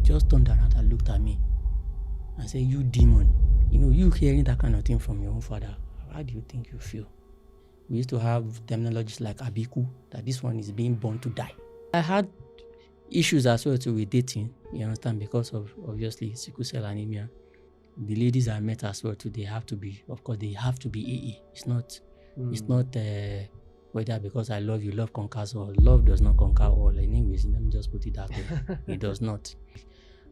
just turned around and looked at me and said, "You demon, you hearing that kind of thing from your own father, how do you think you feel?" We used to have terminologies like abiku, that this one is being born to die. I had issues as well too with dating, you understand, because of obviously sickle cell anemia. The ladies I met as well too, they have to be AA. It's not whether because I love you, love conquers all. Love does not conquer all. Anyways, let me just put it that way. It does not.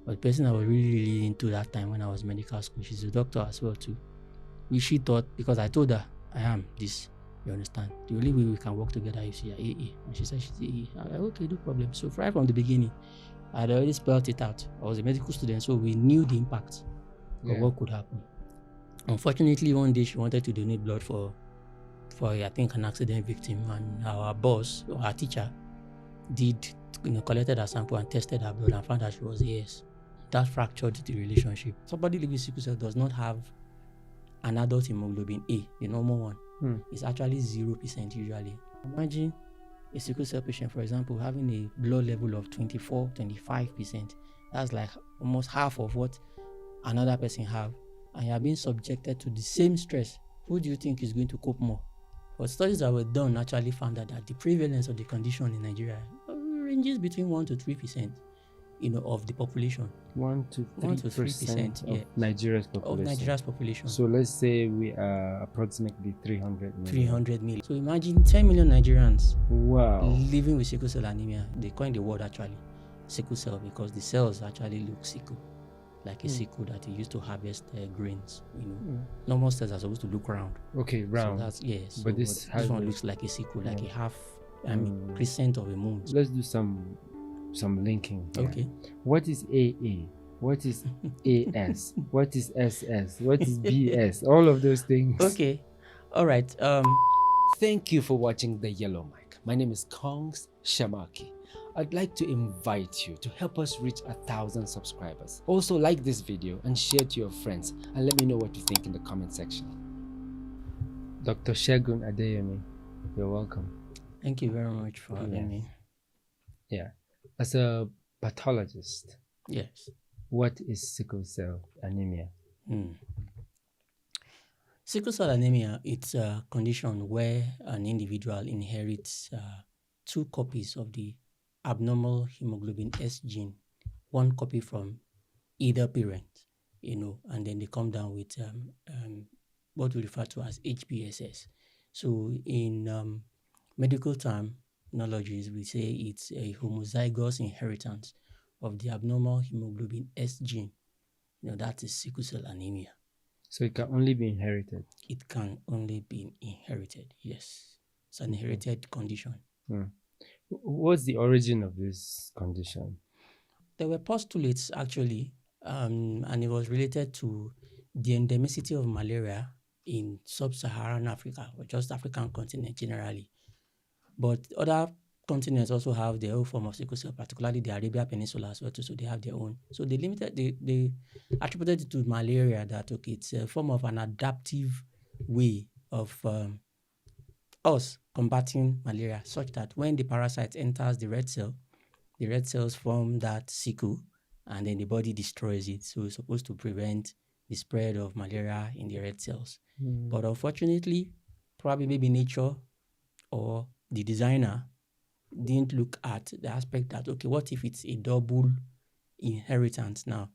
But the person I was really into that time when I was in medical school, she's a doctor as well too. She thought, because I told her, I am this, you understand? The only way we can work together is you're AA. And she said she's AA. I'm like, okay, no problem. So right from the beginning, I had already spelled it out. I was a medical student, so we knew the impact of what could happen. Unfortunately, one day she wanted to donate blood for I think an accident victim, and our boss or our teacher collected her sample and tested her blood and found that she was AS. That fractured the relationship. Somebody living with sickle cell does not have an adult hemoglobin A, the normal one. It's actually 0% usually. Imagine a sickle cell patient, for example, having a blood level of 24, 25%. That's like almost half of what another person have, and you are being subjected to the same stress. Who do you think is going to cope more? But studies that were done actually found that the prevalence of the condition in Nigeria ranges between 1 to 3%, of the population. 1 to 3% of Nigeria's population. Of Nigeria's population. So let's say we are approximately 300 million. 300 million. So imagine 10 million Nigerians living with sickle cell anemia. They coined the word actually sickle cell because the cells actually look sickle, like a sickle that you used to harvest grains. Normal cells are supposed to look round. Okay, round. So that's yes. But this one looks like a sickle, like a half. Crescent of a moon. Let's do some linking here. Okay. What is AA? What is AS? What is SS? What is BS? All of those things. Okay. All right. Thank you for watching The Yellow Mic. My name is Kongs Shamaki. I'd like to invite you to help us reach 1,000 subscribers. Also like this video and share to your friends and let me know what you think in the comment section. Dr. Segun Adeyemi, you're welcome. Thank you very much for having me. Yeah. As a pathologist, yes, what is sickle cell anemia? Sickle cell anemia, it's a condition where an individual inherits 2 copies of the abnormal hemoglobin S gene, 1 copy from either parent, and then they come down with what we refer to as HBSS. So in medical terminologies, we say it's a homozygous inheritance of the abnormal hemoglobin S gene. That is sickle cell anemia. So it can only be inherited? It can only be inherited, yes. It's an inherited condition. What's the origin of this condition? There were postulates actually, and it was related to the endemicity of malaria in sub-Saharan Africa, or just African continent generally. But other continents also have their own form of sickle cell, particularly the Arabia Peninsula as well too, so they have their own. So they attributed it to malaria, that it's a form of an adaptive way of us combating malaria, such that when the parasite enters the red cells form that sickle, and then the body destroys it. So it's supposed to prevent the spread of malaria in the red cells. But unfortunately, probably maybe nature or the designer didn't look at the aspect that, okay, what if it's a double inheritance now?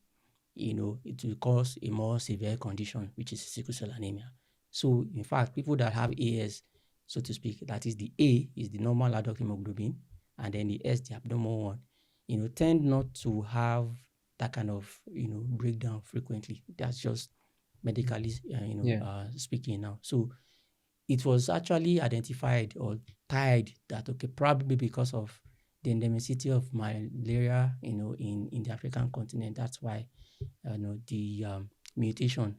It will cause a more severe condition, which is sickle cell anemia. So, in fact, people that have AS, so to speak, that is the A is the normal adult hemoglobin, and then the S, the abnormal one, tend not to have that kind of, breakdown frequently. That's just medically, speaking now. So, it was actually identified or tied that, okay, probably because of the endemicity of malaria, in the African continent, that's why, the mutation,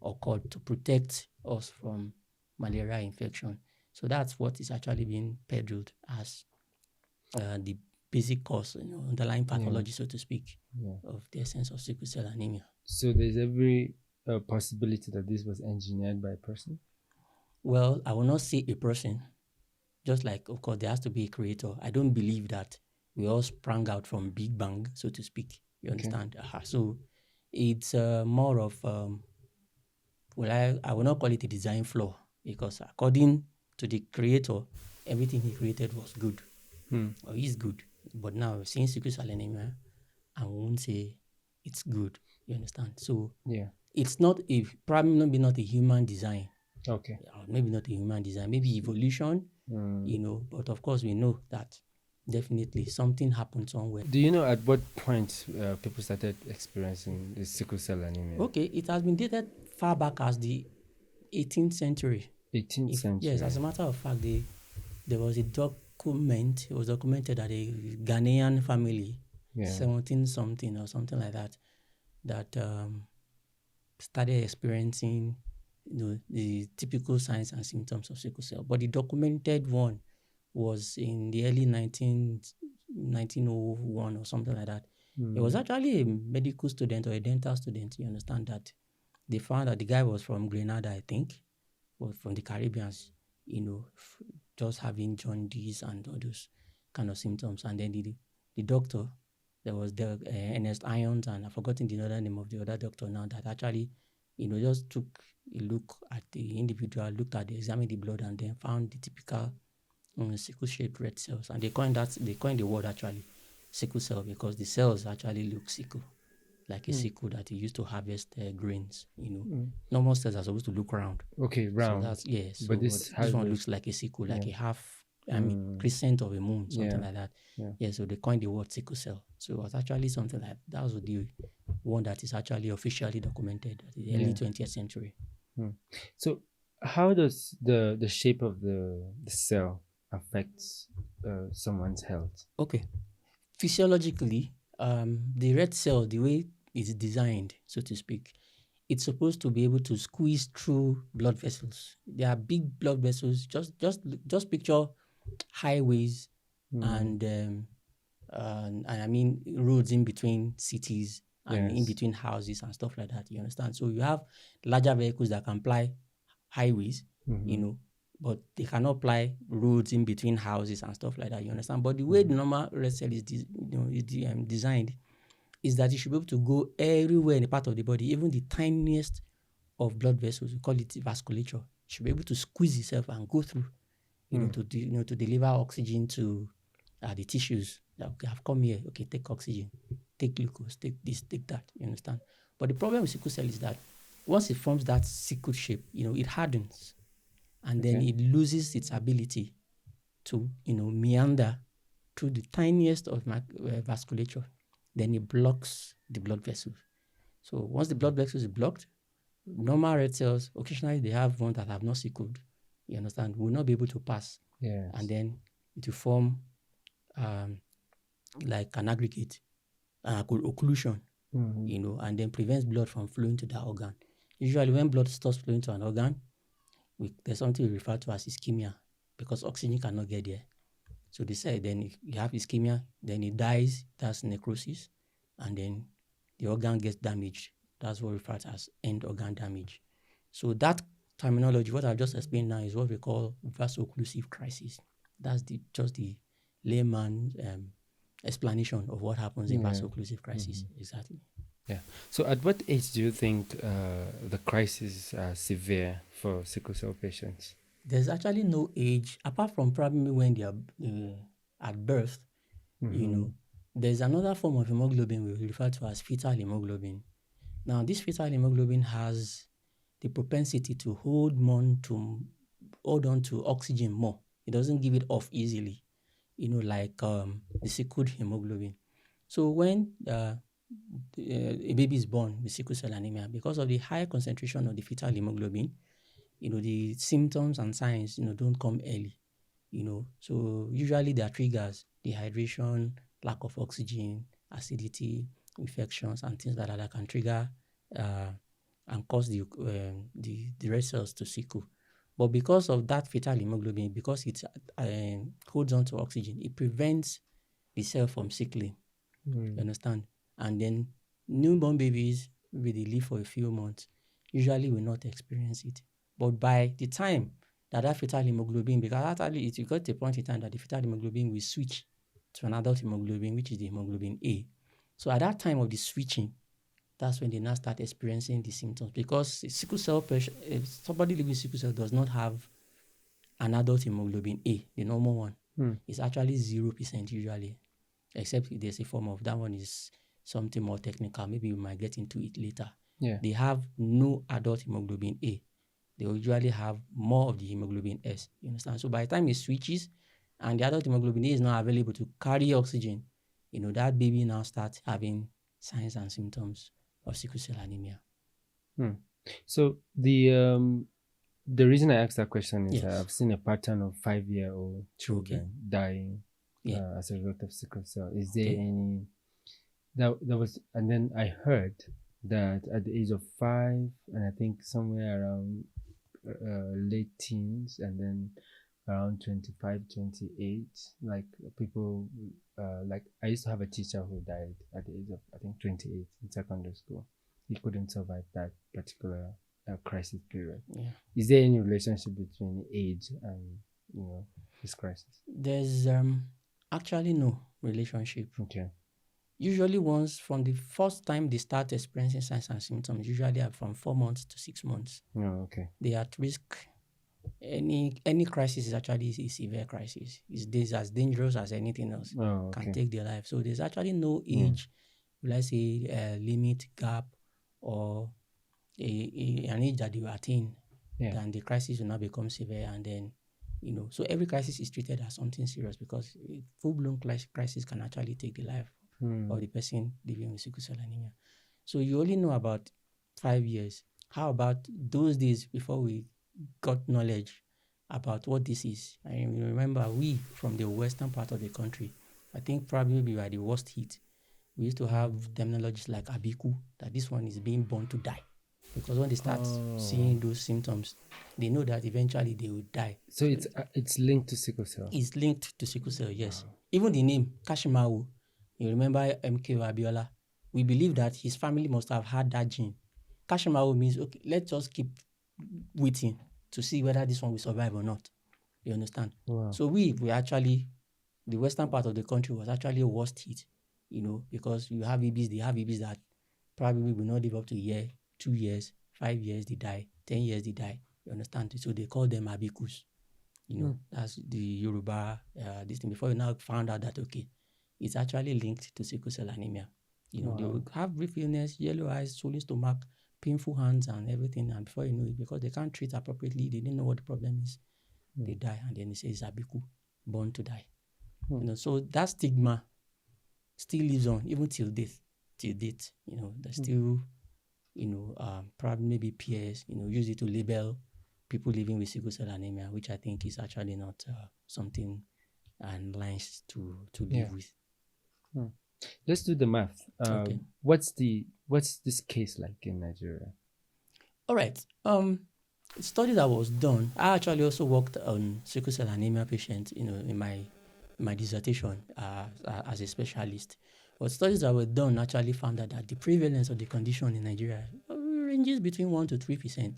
occurred to protect us from malaria infection. So that's what is actually being peddled as the basic cause, underlying pathology, so to speak, of the essence of sickle cell anemia. So there's every possibility that this was engineered by a person? Well, I will not say a person. Just like, of course, there has to be a creator. I don't believe that we all sprang out from Big Bang, so to speak. You understand? So it's more of, I will not call it a design flaw, because according to the creator, everything he created was good or is good. But now, seeing sickle cell anemia, I won't say it's good. You understand? So Yeah. it's not probably maybe not a human design. Okay. Or maybe not a human design, maybe evolution, but of course we know that definitely something happened somewhere. Do you know at what point people started experiencing the sickle cell anemia? Okay, it has been dated far back as the 18th century. 18th century. Yes, as a matter of fact, there was a document, it was documented that a Ghanaian family, 17 something or something like that, that started experiencing the typical signs and symptoms of sickle cell. But the documented one was in the early 1901 or something like that. It was actually a medical student or a dental student, you understand, that they found that the guy was from Grenada, I think, or from the Caribbeans, just having jaundice and all those kind of symptoms. And then the doctor, there was the Ernest Irons, and I've forgotten the other name of the other doctor now, that actually, just took a look at the individual, examined the blood, and then found the typical sickle-shaped red cells. And they coined the word actually sickle cell, because the cells actually look sickle, like a sickle that you used to harvest grains. Normal cells are supposed to look round. Okay, round. So that's, yes. But this one looks like a sickle, like a half, crescent of a moon, something like that. Yeah. So they coined the word sickle cell. So it was actually something like that was the one that is actually officially documented in the early 20th century. So how does the shape of the cell affect someone's health? Okay. Physiologically, the red cell, the way it's designed, so to speak, it's supposed to be able to squeeze through blood vessels. There are big blood vessels. Just picture highways and I mean roads in between cities and in between houses and stuff like that. You understand? So you have larger vehicles that can ply highways, but they cannot ply roads in between houses and stuff like that. You understand? But the way the normal red cell is designed is that it should be able to go everywhere in a part of the body, even the tiniest of blood vessels. We call it vasculature. It should be able to squeeze itself and go through, to deliver oxygen to the tissues that have come here. Okay, take oxygen, take glucose, take this, take that. You understand? But the problem with sickle cell is that once it forms that sickle shape, it hardens, and then it loses its ability to, meander through the tiniest of vasculature. Then it blocks the blood vessels. So once the blood vessels is blocked, normal red cells, occasionally they have ones that have not sickled, you understand, will not be able to pass. Yes. And then it will form like an aggregate, occlusion, and then prevents blood from flowing to that organ. Usually when blood stops flowing to an organ, there's something we refer to as ischemia, because oxygen cannot get there. So they say then if you have ischemia, then it dies, that's necrosis, and then the organ gets damaged. That's what we refer to as end organ damage. So that terminology, what I've just explained now, is what we call vaso-occlusive crisis. That's just the layman explanation of what happens in vaso-occlusive crisis. Exactly. Yeah. So at what age do you think the crises are severe for sickle cell patients? There's actually no age, apart from probably when they are at birth. There's another form of hemoglobin we refer to as fetal hemoglobin. Now, this fetal hemoglobin has the propensity to hold on to oxygen more. It doesn't give it off easily, like the sickled hemoglobin. So when a baby is born with sickle cell anemia, because of the high concentration of the fetal hemoglobin, the symptoms and signs, don't come early, So usually there are triggers: dehydration, lack of oxygen, acidity, infections, and things like that can trigger and cause the red cells to sickle. But because of that fetal hemoglobin, because it holds on to oxygen, it prevents the cell from sickling. You understand? And then newborn babies, maybe they live for a few months, usually will not experience it. But by the time that fetal hemoglobin, because actually it will get to a point in time that the fetal hemoglobin will switch to an adult hemoglobin, which is the hemoglobin A. So at that time of the switching, that's when they now start experiencing the symptoms, because sickle cell patient, if somebody living with sickle cell does not have an adult hemoglobin A, the normal one, it's actually 0% usually, except if there's a form of, that one is something more technical. Maybe we might get into it later. Yeah. They have no adult hemoglobin A. They will usually have more of the hemoglobin S. You understand? So by the time it switches and the adult hemoglobin A is not available to carry oxygen, that baby now starts having signs and symptoms of sickle cell anemia. So the reason I asked that question is Yes. I've seen a pattern of 5-year-old children dying Yeah. as a result of sickle cell. Is there Okay. any that was, and then I heard that at the age of 5, and I think somewhere around late teens, and then around 25, 28, like people, like I used to have a teacher who died at the age of, I think, 28 in secondary school. He couldn't survive that particular crisis period. Yeah. Is there any relationship between age and this crisis? There's actually no relationship. Okay. Usually, once from the first time they start experiencing signs and symptoms, usually are from 4 months to 6 months. Oh, okay. They are at risk. Any crisis is actually a severe crisis. It's as dangerous as anything else. Oh, Can okay. take their life. So there's actually no age, let's say, limit, gap, or an age that you attain. Yeah. Then the crisis will now become severe, and then so every crisis is treated as something serious, because a full-blown crisis can actually take the life of the person living with sickle cell anemia. So you only know about 5 years. How about those days before we got knowledge about what this is? I remember we from the western part of the country, I think probably we were the worst hit. We used to have terminologies like abiku, that this one is being born to die. Because when they start seeing those symptoms, they know that eventually they will die. So it's linked to sickle cell. It's linked to sickle cell, yes. Even the name Kashimawo, you remember MK Abiola? We believe that his family must have had that gene. Kashimawo means, okay, let's just keep waiting to see whether this one will survive or not. You understand? Wow. So we actually, the western part of the country was actually a worst hit, because you have babies, they have babies that probably will not live up to a year, 2 years, 5 years, they die, 10 years, they die. You understand? So they call them abikus. That's the Yoruba, this thing. Before you now found out that, okay, it's actually linked to sickle cell anemia. They will have brief illness, yellow eyes, swollen stomach, painful hands, and everything. And before you know it, because they can't treat appropriately, they didn't know what the problem is. They die, and then they say it's abiku, born to die. So that stigma still lives on even till date. There's still, probably maybe peers, use it to label people living with sickle cell anemia, which I think is actually not something and lines to live with. Let's do the math. Okay. What's this case like in Nigeria? All right. The study that was done, I actually also worked on sickle cell anemia patients, in my dissertation as a specialist. But studies that were done actually found that the prevalence of the condition in Nigeria ranges between 1 to 3%,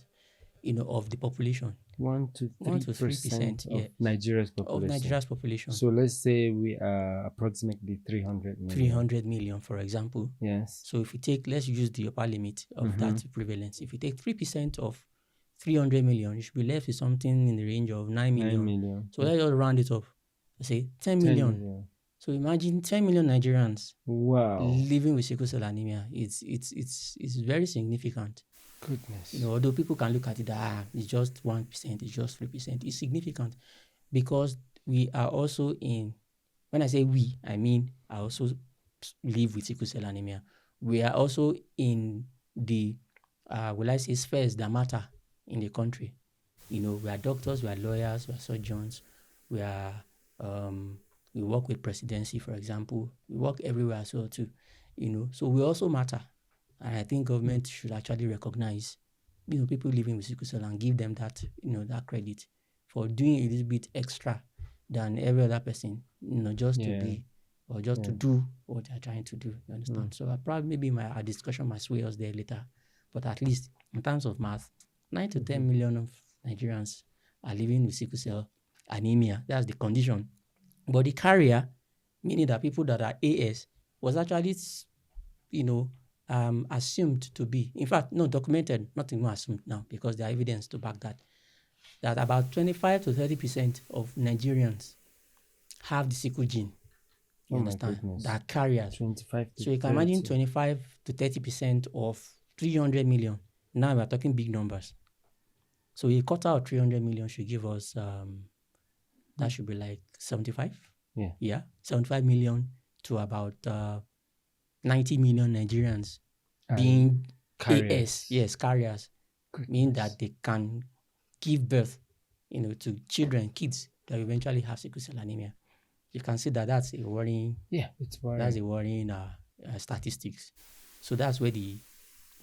of the population. 1 to 3% of Nigeria's population. Of Nigeria's population. So let's say we are approximately 300 million. 300 million, for example. Yes. So if you let's use the upper limit of that prevalence. If you take 3% of 300 million, you should be left with something in the range of 9 million. 9 million. So let's just round it up. Let's say 10 million. So imagine 10 million Nigerians living with sickle cell anemia. It's very significant. Goodness. Although people can look at it it's just 1%, it's just 3%. It's significant because we are also when I say we, I mean I also live with sickle cell anemia. We are also in the, spheres that matter in the country. We are doctors, we are lawyers, we are surgeons, we work with presidency, for example. We work everywhere as well too. So we also matter. And I think government should actually recognize, people living with sickle cell and give them that, that credit for doing a little bit extra than every other person, just to be, or just to do what they're trying to do. You understand? So maybe our discussion might sway us there later. But at least in terms of math, 9 to 10 million of Nigerians are living with sickle cell anemia. That's the condition. But the carrier, meaning that people that are AS, was actually assumed to be, in fact, no, documented, not even assumed now, because there are evidence to back that about 25 to 30% of Nigerians have the sickle gene. You Oh my understand? goodness. That are carriers. 25 to So you can imagine 30. 25 to 30% of 300 million. Now we're talking big numbers. So a quarter of 300 million should give us, that should be like 75. Yeah. Yeah, 75 million to about 90 million Nigerians being carriers. AS, yes, carriers, mean that they can give birth, to children, kids that eventually have sickle cell anemia. You can see that that's a worrying. Yeah, it's worrying. That's a worrying statistics. So that's where the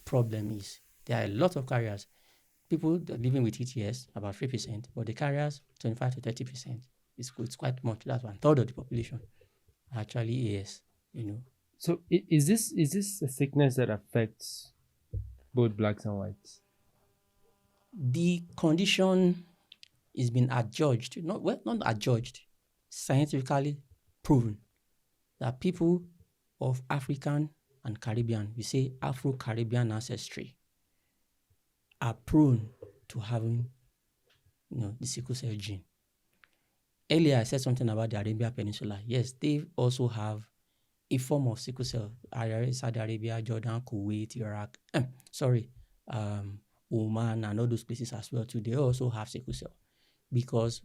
problem is. There are a lot of carriers. People living with it, yes, about 3%, but the carriers, 25 to 30%. It's quite much. That's 1/3 of the population actually AS. So is this a sickness that affects both blacks and whites? The condition is been adjudged, not adjudged, scientifically proven that people of African and Caribbean, we say Afro-Caribbean ancestry, are prone to having, the sickle cell gene. Earlier, I said something about the Arabian Peninsula. Yes, they also have a form of sickle cell. Saudi Arabia, Jordan, Kuwait, Iraq, Oman, and all those places as well too. They also have sickle cell because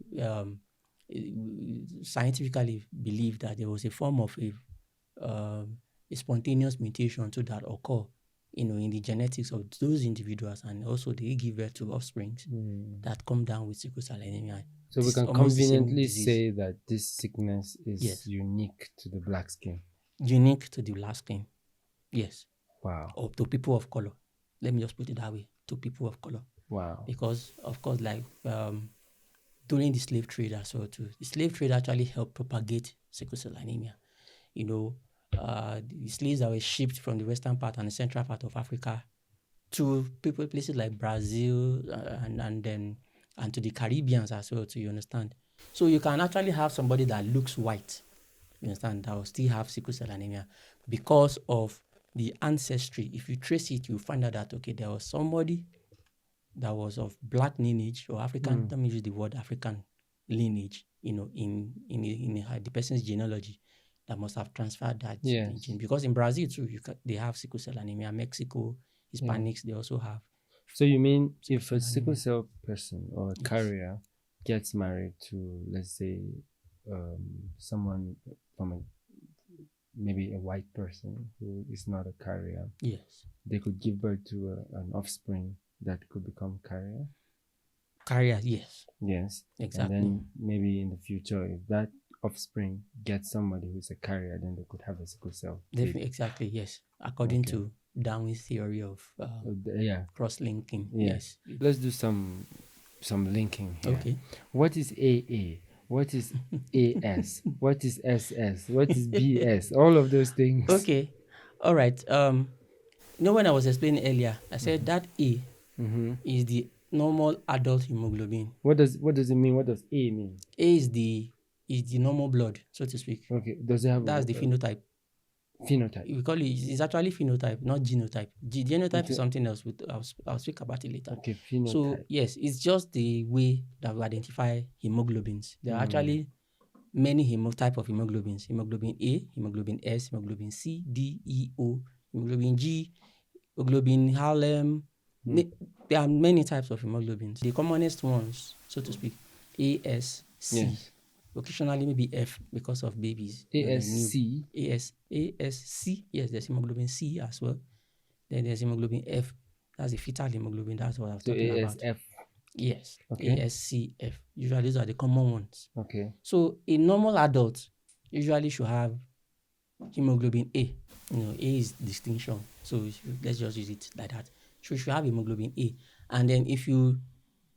scientifically believe that there was a form of a spontaneous mutation to that occur, in the genetics of those individuals, and also they give birth to offspring that come down with sickle cell anemia. So we can conveniently say that this sickness is unique to the black skin. Unique to the black skin, yes. Wow. Or to people of color. Let me just put it that way, to people of color. Wow. Because, of course, like during the slave trade as well too, the slave trade actually helped propagate sickle cell anemia. The slaves that were shipped from the western part and the central part of Africa to places like Brazil and to the Caribbeans as well too, you understand? So you can actually have somebody that looks white, you understand, that will still have sickle cell anemia because of the ancestry. If you trace it, you find out that, okay, there was somebody that was of black lineage or African, let me use the word African lineage, in the person's genealogy that must have transferred that gene. Because in Brazil too, they have sickle cell anemia. Mexico, Hispanics, they also have. So you mean if a sickle cell person or a carrier gets married to, let's say, someone from maybe a white person who is not a carrier, yes, they could give birth to an offspring that could become carrier? Carrier, yes. Yes. Exactly. And then maybe in the future, if that offspring gets somebody who's a carrier, then they could have a sickle cell. Exactly, yes. According to Darwin's theory of cross-linking. Yes. Let's do some linking here. Okay. What is AA? What is AS? What is SS? What is BS? All of those things. Okay. All right. When I was explaining earlier, I said that A is the normal adult hemoglobin. What does it mean? What does A mean? A is the normal blood, so to speak. Okay. Does it have? That's the phenotype. Phenotype. We call it's actually phenotype, not genotype. Genotype is something else. I'll speak about it later. Okay, phenotype. So yes, it's just the way that we identify hemoglobins. There are actually many type of hemoglobins: hemoglobin A, hemoglobin S, hemoglobin C, D, E, O, hemoglobin G, hemoglobin Harlem. There are many types of hemoglobins. The commonest ones, so to speak, A, S, C. Yes. Occasionally maybe F because of babies. ASC. ASC. Yes, there's hemoglobin C as well. Then there's hemoglobin F. That's the fetal hemoglobin. That's what I was talking about. ASF. Yes. Okay. ASCF. Usually these are the common ones. Okay. So a normal adult usually should have hemoglobin A. A is distinction. So let's just use it like that. So you should have hemoglobin A. And then if you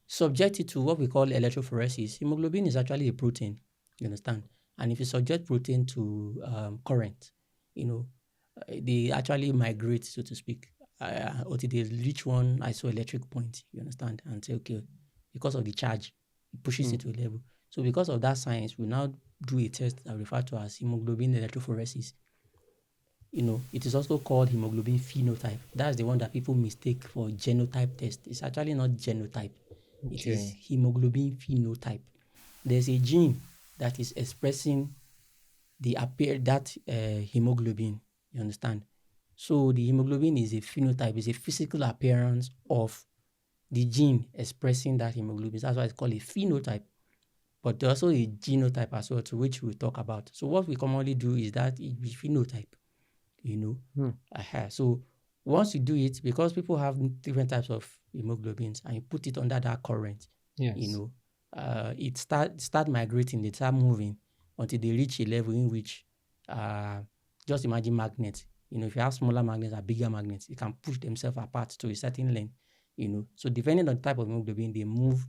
subject it to what we call electrophoresis, hemoglobin is actually a protein, you understand? And if you subject protein to current, they actually migrate, so to speak, until they reach one isoelectric point, you understand? And say, okay, because of the charge, it pushes it to a level. So because of that science, we now do a test that we refer to as hemoglobin electrophoresis. it is also called hemoglobin phenotype. That's the one that people mistake for genotype test. It's actually not genotype. It is Okay. hemoglobin phenotype. There's a gene that is expressing that hemoglobin. You understand? So the hemoglobin is a phenotype, is a physical appearance of the gene expressing that hemoglobin. That's why it's called a phenotype. But there's also a genotype as well, to which we'll talk about. So what we commonly do is that it be phenotype, So once you do it, because people have different types of hemoglobins, and you put it under that current, Yes. it start migrating, they start moving until they reach a level in which, just imagine magnets. If you have smaller magnets or bigger magnets, it can push themselves apart to a certain length. So depending on the type of hemoglobin, they move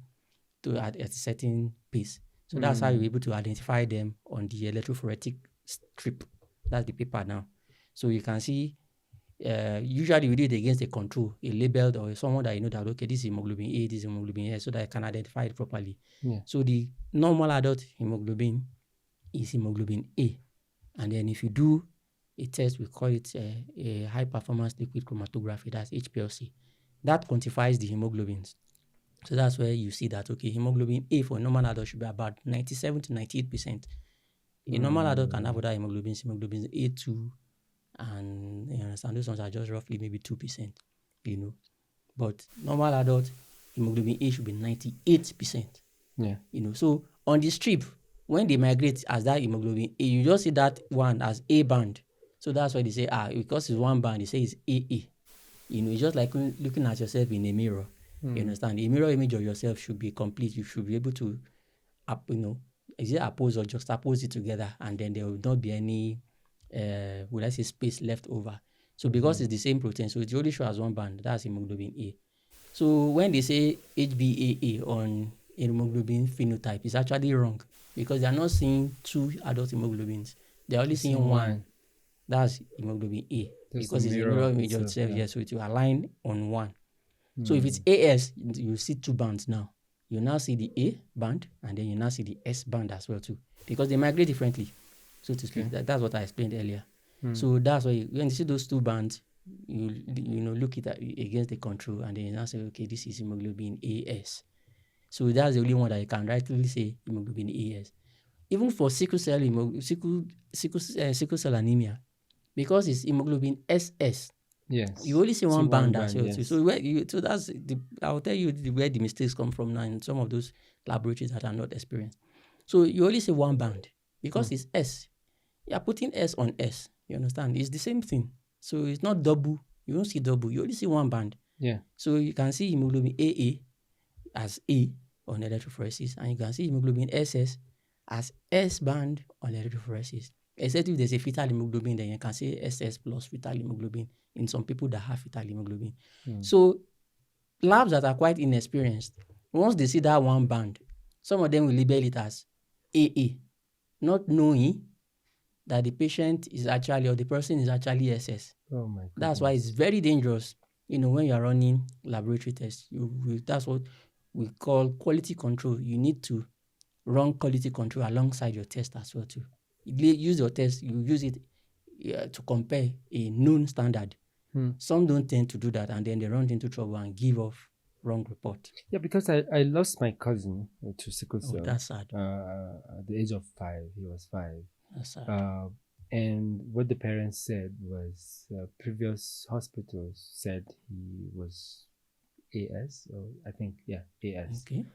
at a certain pace. So that's how you're able to identify them on the electrophoretic strip. That's the paper now. So you can see, usually we do it against a control, a labeled or someone that that, okay, this is hemoglobin A, this is hemoglobin S, so that I can identify it properly. Yeah. So the normal adult hemoglobin is hemoglobin A. And then if you do a test, we call it a high performance liquid chromatography, that's HPLC. That quantifies the hemoglobins. So that's where you see that, okay, hemoglobin A for a normal adult should be about 97 to 98%. A normal adult can have other hemoglobins A2, and you understand those ones are just roughly maybe 2%, But normal adult hemoglobin A should be 98%. Yeah. So on the strip, when they migrate as that hemoglobin A, you just see that one as A band. So that's why they say, because it's one band, they say it's AA. It's just like looking at yourself in a mirror. You understand? A mirror image of yourself should be complete. You should be able to, is it oppose or juxtapose it together, and then there will not be any, would I say, space left over. So because it's the same protein, so it only shows as one band. That's hemoglobin A. So when they say HbAA on hemoglobin phenotype, it's actually wrong, because they are not seeing two adult hemoglobins. They're only seeing one. That's hemoglobin A. Just because it's a mirror image of itself, yeah. So it will align on one. So if it's AS, you see two bands now. You now see the A band, and then you now see the S band as well too, because they migrate differently, so to speak. That's what I explained earlier. So that's why when you see those two bands, you look it against the control, and then you now say, okay, this is hemoglobin AS. So that's the only one that you can rightly say hemoglobin AS. Even for sickle cell anemia, because it's hemoglobin SS. Yes. You only see one band as well. Yes. So that's I'll tell you where the mistakes come from now in some of those laboratories that are not experienced. So you only see one band because it's S. You are putting S on S. You understand? It's the same thing. So it's not double. You don't see double. You only see one band. Yeah. So you can see hemoglobin AA as A on electrophoresis, and you can see hemoglobin SS as S band on electrophoresis. Except if there's a fetal hemoglobin, then you can say SS plus fetal hemoglobin in some people that have fetal hemoglobin. So labs that are quite inexperienced, once they see that one band, some of them will label it as AA, not knowing that the patient is actually, or the person is actually SS. Oh my goodness. That's why it's very dangerous, when you're running laboratory tests. That's what we call quality control. You need to run quality control alongside your test as well too. You use your test, you use it to compare a known standard. Some don't tend to do that, and then they run into trouble and give off wrong report. Yeah, because I lost my cousin to sickle cell. Oh, that's sad. At the age of 5, he was 5. That's sad. And what the parents said was previous hospitals said he was AS, or I think, AS. Okay.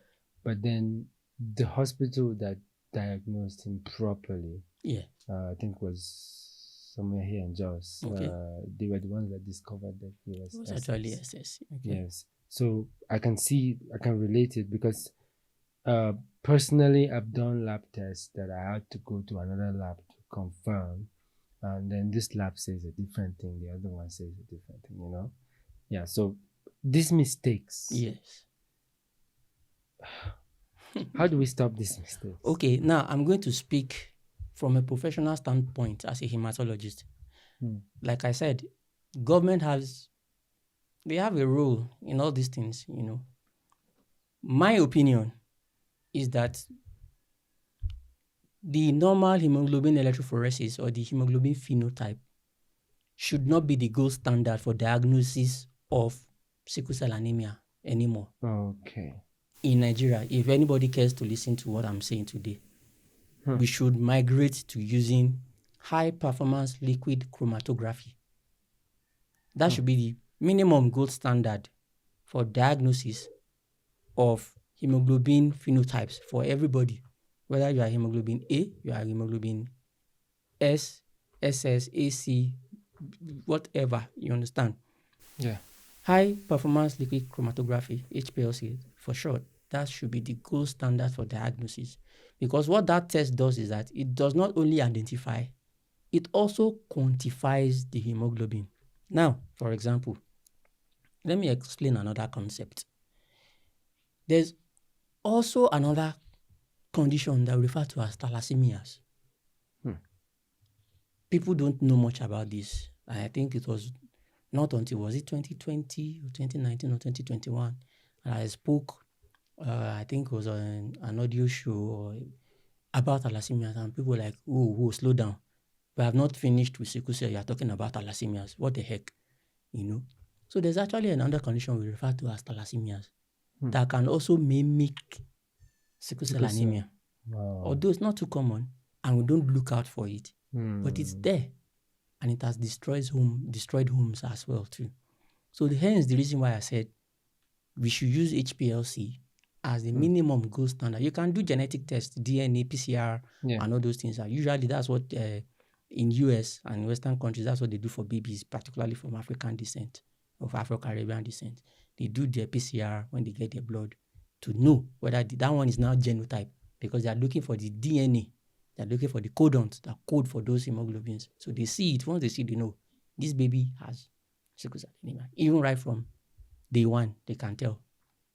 But then the hospital that diagnosed him properly, I think was somewhere here in Jos. Okay. They were the ones that discovered that he was actually SS. Okay. Yes. So I can relate it, because personally I've done lab tests that I had to go to another lab to confirm, and then this lab says a different thing, the other one says a different thing, Yeah, so these mistakes. Yes. How do we stop these mistakes? Okay, now I'm going to speak from a professional standpoint as a hematologist. Like I said, government they have a role in all these things, My opinion is that the normal hemoglobin electrophoresis, or the hemoglobin phenotype, should not be the gold standard for diagnosis of sickle cell anemia anymore Okay. in Nigeria. If anybody cares to listen to what I'm saying today, we should migrate to using high performance liquid chromatography. That should be the minimum gold standard for diagnosis of hemoglobin phenotypes for everybody. Whether you are hemoglobin A, you are hemoglobin S, SS, AC, whatever, you understand. Yeah. High performance liquid chromatography, HPLC for short, that should be the gold standard for diagnosis. Because what that test does is that it does not only identify, it also quantifies the hemoglobin. Now, for example, let me explain another concept. There's also another condition that we refer to as thalassemias. People don't know much about this. I think it was not until, was it 2020 or 2019 or 2021, and I spoke, I think it was on an audio show about thalassemias, and people were like, oh, slow down. We have not finished with sickle cell. You are talking about thalassemias. What the heck? You know? So there's actually another condition we refer to as thalassemias that can also mimic sickle cell anemia. Wow. Although it's not too common and we don't look out for it, but it's there and it has destroyed homes as well too. So hence the reason why I said we should use HPLC as the minimum gold standard. You can do genetic tests, DNA, PCR, and all those things. Usually that's what in US and Western countries, that's what they do for babies, particularly from African descent, of Afro-Caribbean descent. They do their PCR when they get their blood to know whether that one is now genotype, because they are looking for the DNA. They're looking for the codons that code for those hemoglobins. So they see it. Once they see, they know this baby has sickle cell anemia. Even right from day one, they can tell.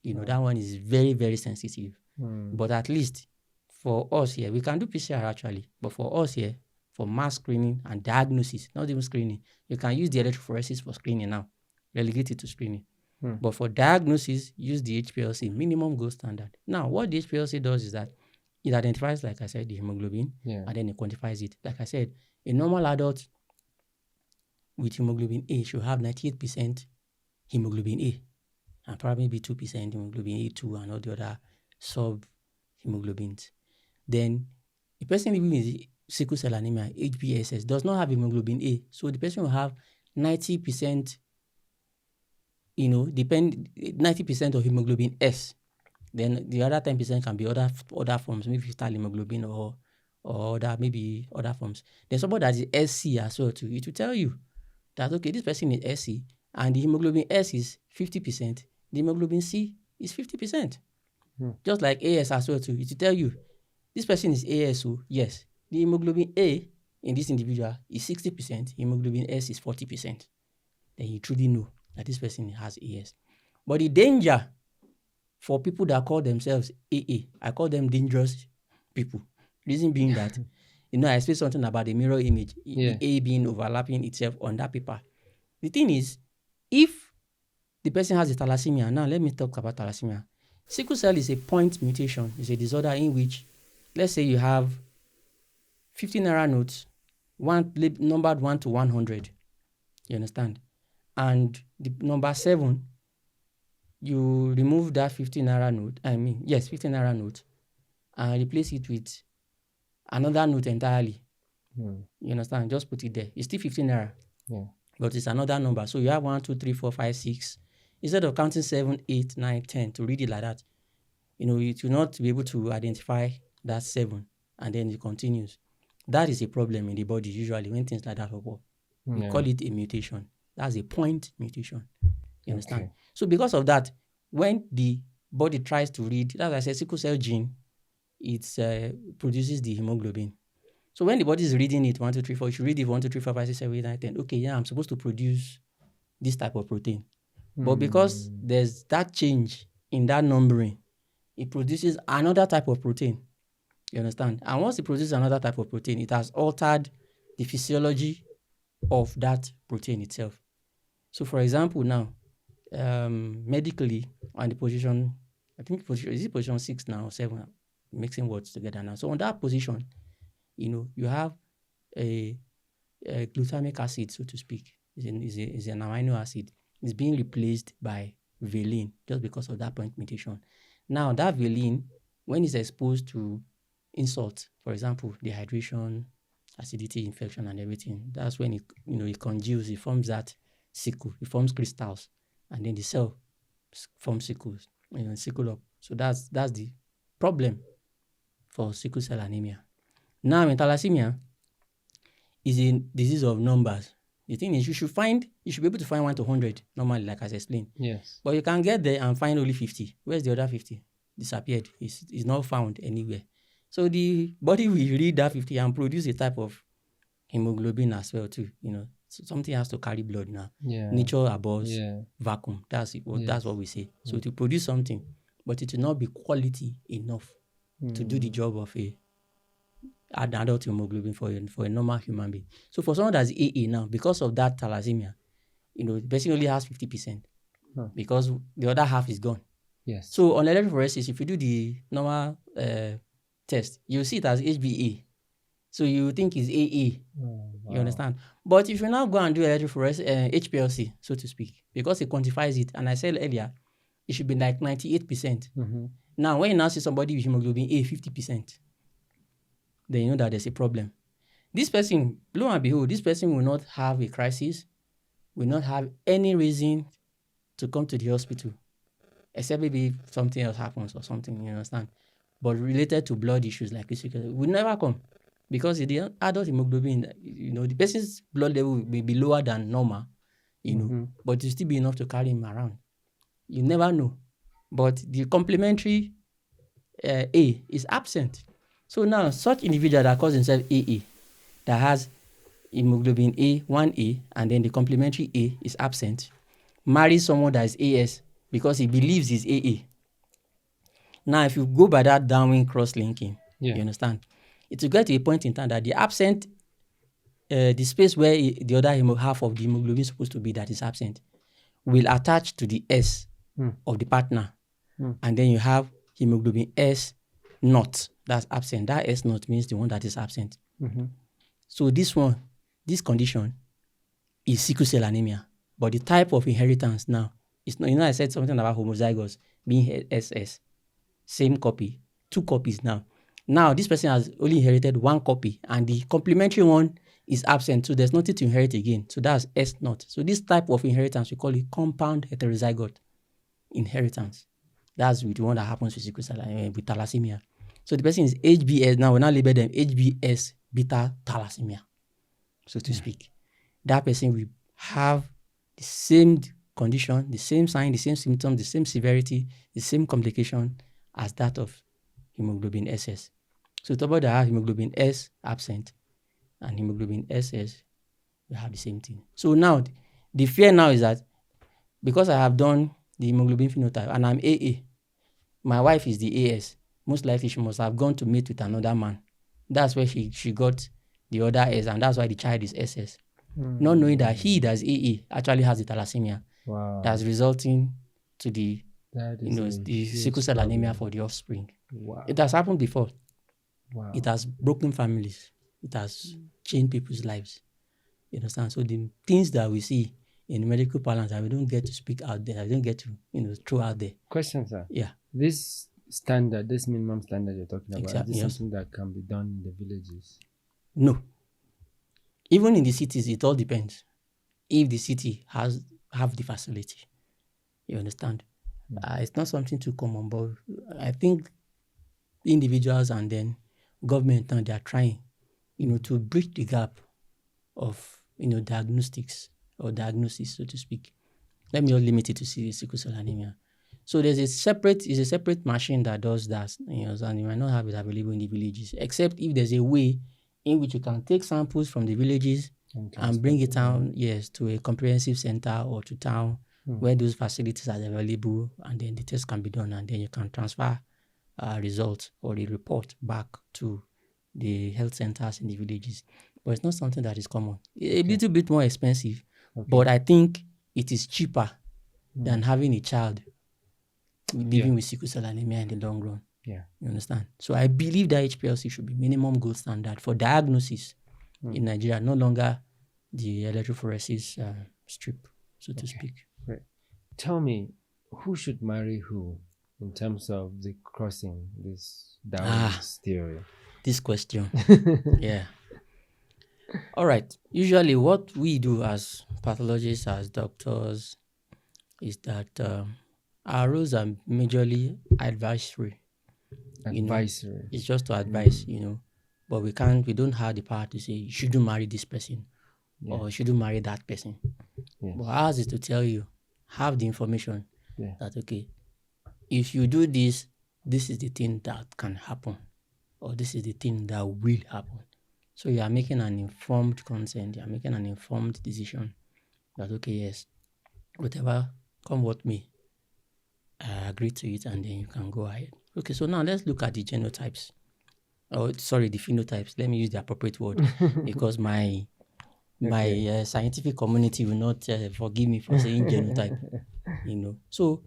That one is very, very sensitive. But at least for us here, we can do PCR actually. But for us here, for mass screening and diagnosis, not even screening, you can use the electrophoresis for screening now. Relegate it to screening. But for diagnosis, use the HPLC, minimum gold standard. Now, what the HPLC does is that it identifies, like I said, the hemoglobin, and then it quantifies it. Like I said, a normal adult with hemoglobin A should have 98% hemoglobin A, and probably be 2% hemoglobin A2 and all the other sub-hemoglobins. Then, a person living with sickle cell anemia, HBSS, does not have hemoglobin A, so the person will have 90%, 90% of hemoglobin S. Then the other 10% can be other forms, maybe fetal hemoglobin or maybe other forms. Then somebody that is SC as well too, it will tell you that, okay, this person is SC and the hemoglobin S is 50%, the hemoglobin C is 50%. Just like AS as well too, it will tell you this person is AS, so yes, the hemoglobin A in this individual is 60%, hemoglobin S is 40%. Then you truly know that this person has AS. But the danger for people that call themselves AA, I call them dangerous people. Reason being that, I explained something about the mirror image, the A being overlapping itself on that paper. The thing is, if the person has a thalassemia, now let me talk about thalassemia. Sickle cell is a point mutation. It's a disorder in which, let's say you have 50 naira notes, numbered 1 to 100. You understand? And the number 7, you remove that 50 naira note, 50 naira note, and replace it with another note entirely. You understand? Just put it there. It's still 15 naira. But it's another number. So you have 1, 2, 3, 4, 5, 6. Instead of counting 7, 8, 9, 10 to read it like that, it will not be able to identify that 7, and then it continues. That is a problem in the body usually when things like that occur. We call it a mutation. That's a point mutation. You understand? Okay. So because of that, when the body tries to read, as I said, sickle cell gene, it produces the hemoglobin. So when the body is reading it, 1, 2, 3, 4, you should read it 1, 2, 3, 4, 5, 6, 7, 8, 9, 10. Okay, I'm supposed to produce this type of protein. But because there's that change in that numbering, it produces another type of protein. You understand? And once it produces another type of protein, it has altered the physiology of that protein itself. So for example, now, medically, on the position, I think is it position 6 now, 7? I'm mixing words together now. So on that position, you have a glutamic acid, so to speak, is an amino acid, is being replaced by valine just because of that point mutation. Now, that valine, when it's exposed to insult, for example, dehydration, acidity, infection, and everything, that's when it congeals, it forms that sickle, it forms crystals, and then the cell forms sickles, sickle up. So that's the problem for sickle cell anemia. Now, in thalassemia, is a disease of numbers. The thing is, you should be able to find 1 to 100 normally, like I explained. Yes. But you can get there and find only 50. Where's the other 50? Disappeared. It's not found anywhere. So the body will read that 50 and produce a type of hemoglobin as well too. So something has to carry blood now. Yeah. Nature abhors vacuum. That's it. That's what we say. So to produce something, but it will not be quality enough to do the job of an adult hemoglobin for a normal human being. So for someone that's AA now, because of that thalassemia, the person only has 50% because the other half is gone. Yes. So on electrophoresis, if you do the normal test, you'll see it as HbA. So you think it's AA. Wow. You understand? But if you now go and do electrophoresis, HPLC, so to speak, because it quantifies it, and I said earlier, it should be like 98%. Now, when you now see somebody with hemoglobin A 50%, then you know that there's a problem. This person, lo and behold, this person will not have a crisis, will not have any reason to come to the hospital, except maybe something else happens or something, you understand? But related to blood issues like this, will never come because the adult hemoglobin, the person's blood level will be lower than normal, but it will still be enough to carry him around. You never know. But the complementary A is absent. So now, such individual that calls himself AA, that has hemoglobin A, 1A, and then the complementary A is absent, marries someone that is AS because he believes he's AA. Now, if you go by that downwind cross-linking, you understand, it will get to a point in time that the absent, the space where the other half of the hemoglobin is supposed to be that is absent, will attach to the S of the partner. And then you have hemoglobin S naught that's absent. That S naught means the one that is absent. So this condition is sickle cell anemia. But the type of inheritance now is not, I said something about homozygous being SS. Same copy, 2 copies now. Now, this person has only inherited 1 copy and the complementary one is absent. So there's nothing to inherit again. So that's S naught. So this type of inheritance, we call it compound heterozygote inheritance. That's the one that happens with sickle cell with thalassemia. So the person is HBS. Now we now label them HBS beta thalassemia, so to speak. That person will have the same condition, the same sign, the same symptom, the same severity, the same complication as that of hemoglobin SS. So somebody that have hemoglobin S absent and hemoglobin SS, we have the same thing. So now the fear now is that because I have done the hemoglobin phenotype and I'm AA, my wife is the AS, most likely she must have gone to meet with another man. That's where she got the other S, and that's why the child is SS. Not knowing that he that's AA actually has the thalassemia. Wow. That's resulting to the the sickle cell anemia for the offspring. Wow. It has happened before. Wow. It has broken families. It has changed people's lives. You understand? So the things that we see in medical parlance that we don't get to speak out there, I don't get to throw out there. Question, sir. Yeah. This standard, this minimum standard you're talking about, Exactly, is this yes. something that can be done in the villages? No. Even in the cities, it all depends. If the city have the facility, you understand? It's not something too common, but I think individuals and then government now, they are trying, to bridge the gap of, diagnostics or diagnosis, so to speak. Let me not limit it to sickle cell anemia. So there's a separate machine that does that, and you might not have it available in the villages, except if there's a way in which you can take samples from the villages and bring it down, to a comprehensive center or to town where those facilities are available, and then the test can be done, and then you can transfer results or the report back to the health centers in the villages. But it's not something that is common. A little bit more expensive, but I think it is cheaper than having a child living with sickle cell anemia in the long run. Yeah. You understand? So I believe that HPLC should be minimum gold standard for diagnosis in Nigeria, no longer the electrophoresis strip, so to speak. Right. Tell me, who should marry who in terms of the crossing, this Darwin's theory? This question. Yeah. All right. Usually, what we do as pathologists, as doctors, is that our roles are majorly advisory. Advisory. It's just to advise, but we don't have the power to say you shouldn't marry this person or you shouldn't marry that person. Yes. But ours is to tell you, have the information that, okay, if you do this, this is the thing that can happen, or this is the thing that will happen. So you are making an informed consent, you are making an informed decision that, okay, yes, whatever, come what may, I agree to it, and then you can go ahead. Okay, so now let's look at the genotypes. Oh, sorry, the phenotypes. Let me use the appropriate word because my scientific community will not forgive me for saying genotype. So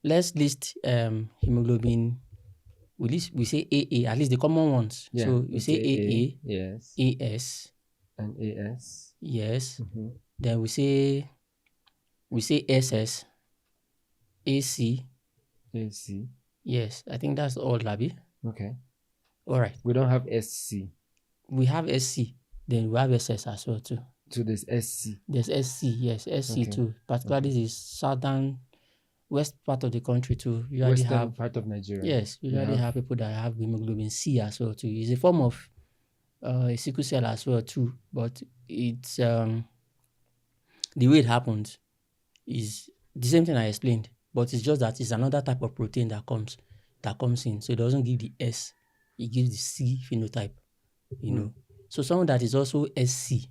let's list hemoglobin. We say AA, at least the common ones. Yeah, so we say AA, yes, AS, and AS. Yes. Then we say SS, AC. AC. Yes, I think that's all, Labi. Okay. All right. We don't have SC. We have SC. Then we have SS as well too. So there's SC. There's SC, yes, SC too. Particularly the southern west part of the country too. Western part of Nigeria. Yes, usually have people that have hemoglobin C as well too. It's a form of a sickle cell as well too, but it's the way it happens is the same thing I explained, but it's just that it's another type of protein that comes in. So it doesn't give the S, it gives the C phenotype, So someone that is also SC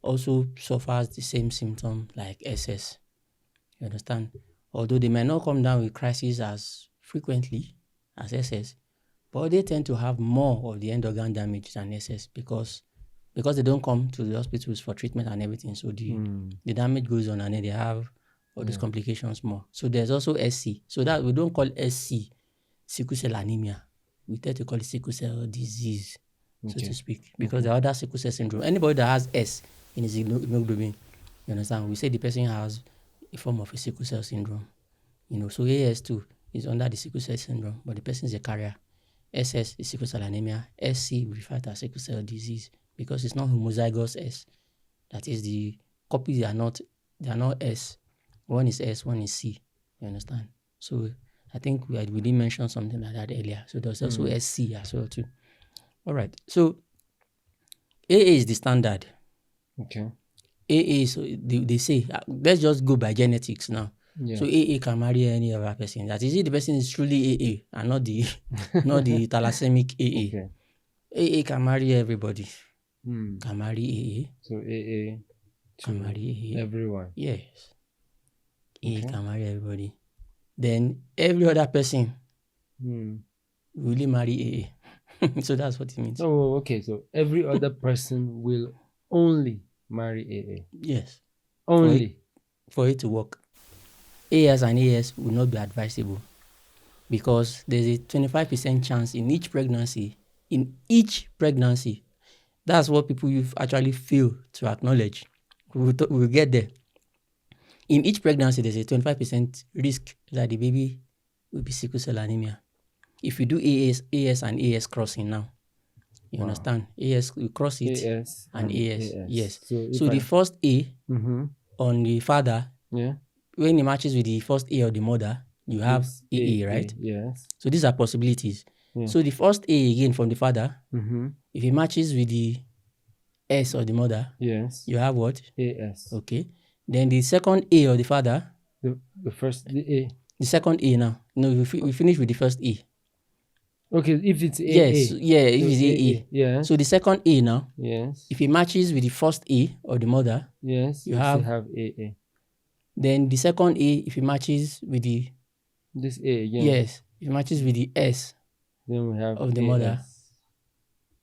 also suffers the same symptom like SS. You understand? Although they may not come down with crises as frequently as SS, but they tend to have more of the end organ damage than SS because they don't come to the hospitals for treatment and everything. So the damage goes on and then they have all those complications more. So there's also SC. So that we don't call SC sickle cell anemia. We tend to call it sickle cell disease, so to speak, because the other sickle cell syndrome, anybody that has S in his hemoglobin, you understand, we say the person has a form of a sickle cell syndrome. So AS2 is under the sickle cell syndrome, but the person is a carrier. SS is sickle cell anemia. SC we refer to as sickle cell disease because it's not homozygous S. That is, the copies are not S. One is S, one is C. You understand? So I think we did mention something like that earlier. So there's also SC as well too. All right. So AA is the standard. Okay. AA, so they say, let's just go by genetics now. Yeah. So AA can marry any other person. That is, the person is truly AA and not the thalassemic AA. Okay. AA can marry everybody. Can marry AA. So AA can marry AA. Everyone. Yes. AA can marry everybody. Then every other person will marry AA. So that's what it means. Oh, okay. So every other person will only marry AA. Yes. Only. For it to work. AS and AS will not be advisable because there's a 25% chance in each pregnancy. That's what people actually fail to acknowledge. We'll get there. In each pregnancy, there's a 25% risk that the baby will be sickle cell anemia. If you do AS and AS crossing now, you understand? AS, you cross it, AS and AS. Yes. So the first A on the father, when it matches with the first A of the mother, you have AA, right? Yes. So these are possibilities. Yeah. So the first A again from the father, if it matches with the S of the mother, you have what? AS. Okay. Then the second A of the father, the second A now. No, we finish with the first A. Okay, if it's AA. Yes, if it's AA. Yeah. So the second A now. Yes. If it matches with the first A of the mother, yes, you have AA. Then the second A, if it matches with this A again. Yes, if it matches with the S then we have of the AS. mother.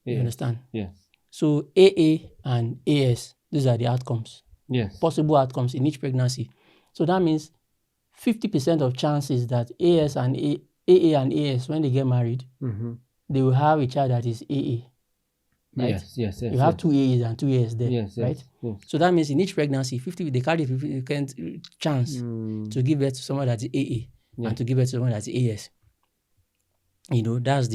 You understand? Yes. So AA and AS, these are the outcomes. Yes. Possible outcomes in each pregnancy. So that means 50% of chances that AA and AS, when they get married, they will have a child that is AA. right? Yes, yes, yes. You have yes. 2 AAs and 2 AS there, Yes, yes, right? yes. So that means in each pregnancy, 50 they carry 50% chance to give birth to someone that's AA Yeah. and to give birth to someone that's AS. That's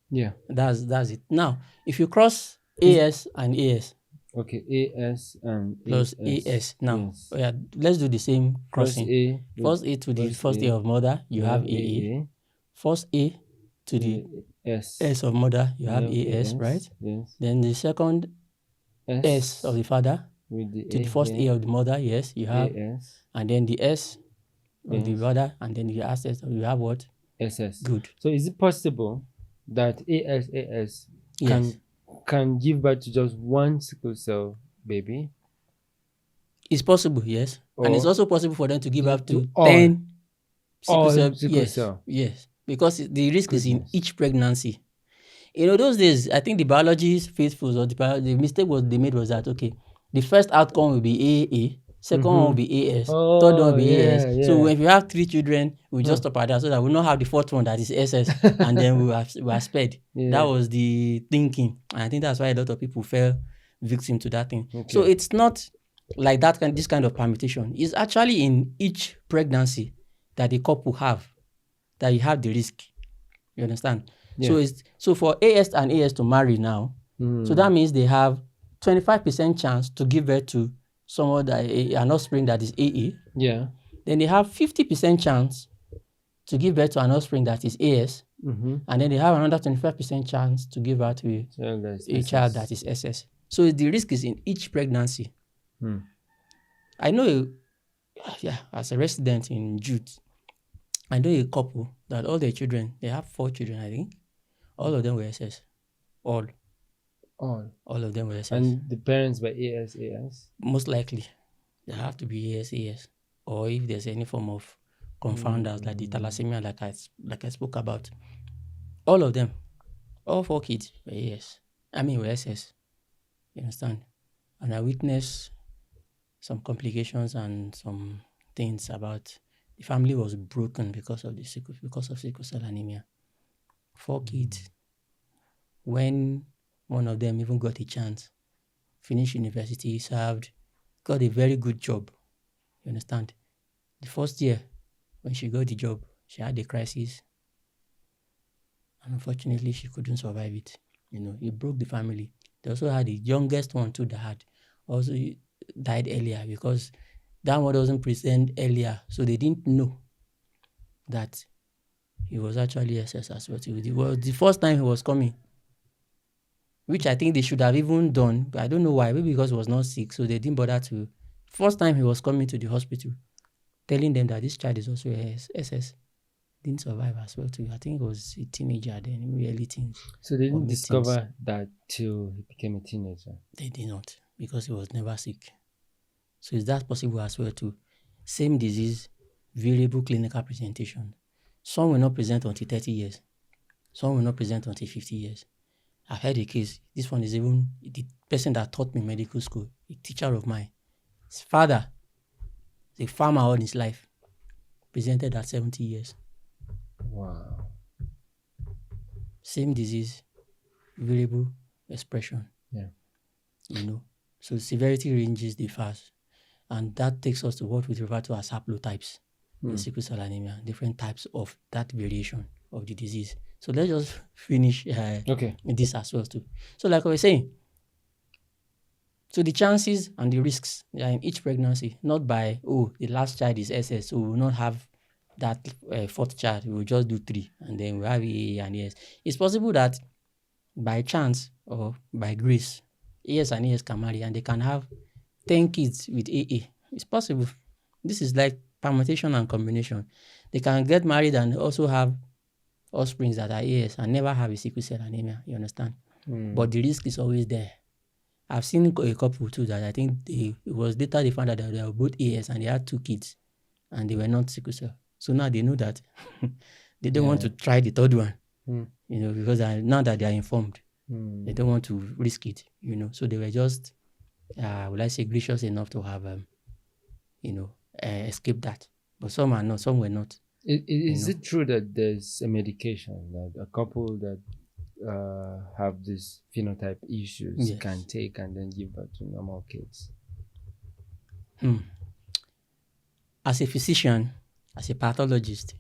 Yeah. that's it. Now, if you cross AS and AS Okay. AS and plus AS. AS, now Yes. let's do the same First crossing. A. First A to the first A of mother, you have AA. First A to the S. S of mother, you have have AS, right? Yes. Then the second S of the father with the to the first A here. of the mother, yes, you have, AS. and then the S of the Yes. father, and then the SS, you have what? SS. Good. So is it possible that AS Yes. can give birth to just one sickle cell baby? It's possible, yes. And it's Or also possible for them to give up to all 10 sickle all cell. sickle Yes, cell. yes. Because the risk is in Goodness. each pregnancy. Those days, I think the biology faithfuls or the mistake they made was that, okay, the first outcome will be AA, second one will be AS, third one will be AS. So if you have 3 children, we just stop at that so that we not have the fourth one that is SS and then we are spared. That was the thinking. And I think that's why a lot of people fell victim to that thing. Okay. So it's not like this kind of permutation. It's actually in each pregnancy that the couple have, that you have the risk. You understand? Yeah. So for AS and AS to marry now, so that means they have 25% chance to give birth to someone that an offspring that is AA. Yeah. Then they have 50% chance to give birth to an offspring that is AS. And then they have another 25% chance to give birth to a child that is SS. So the risk is in each pregnancy. I know, as a resident in Jude, I know a couple that all their children, they have 4 children, I think. All of them were SS. All of them were SS. And the parents were AS. Most likely, they have to be AS. Or if there's any form of confounders like the thalassemia, like I spoke about. All of them, all 4 kids were AS. Were SS. You understand? And I witnessed some complications and some things about the family was broken because of sickle cell anemia. 4 kids. When one of them even got a chance, finished university, served, got a very good job. You understand? The first year, when she got the job, she had a crisis. And unfortunately, she couldn't survive it. It broke the family. They also had the youngest one too that had also died earlier because that one wasn't present earlier. So they didn't know that he was actually SS as well. It was the first time he was coming, which I think they should have even done. But I don't know why. Maybe because he was not sick, so they didn't bother to. First time he was coming to the hospital, telling them that this child is also SS. Didn't survive as well too. I think he was a teenager then, maybe early teens. So they didn't discover that till he became a teenager? They did not, because he was never sick. So is that possible as well too? Same disease, variable clinical presentation. Some will not present until 30 years. Some will not present until 50 years. I've heard a case. This one is even the person that taught me medical school, a teacher of mine. His father, a farmer all his life, presented at 70 years. Wow. Same disease, variable expression. Yeah. So severity ranges differ. And that takes us to what we refer to as haplotypes in sickle cell anemia, different types of that variation of the disease. So let's just finish this as well too. So like I was saying, so the chances and the risks are in each pregnancy, not by, the last child is SS, so we will not have that 4th child, we will just do 3, and then we have AA and AS. It's possible that by chance or by grace, AS and AS can marry and they can have 10 kids with AA. It's possible. This is like permutation and combination. They can get married and also have offsprings that are AS and never have a sickle cell anemia. You understand? But the risk is always there. I've seen a couple too that I think it was later they found out that they were both AS and they had 2 kids and they were not sickle cell. So now they know that they don't want to try the 3rd one, because now that they are informed, they don't want to risk it, So they were just, would I say, gracious enough to have, escaped that. But some are not, some were not. Is it true that there's a medication that a couple that have these phenotype issues Yes. can take and then give birth to normal kids? As a physician, as a pathologist,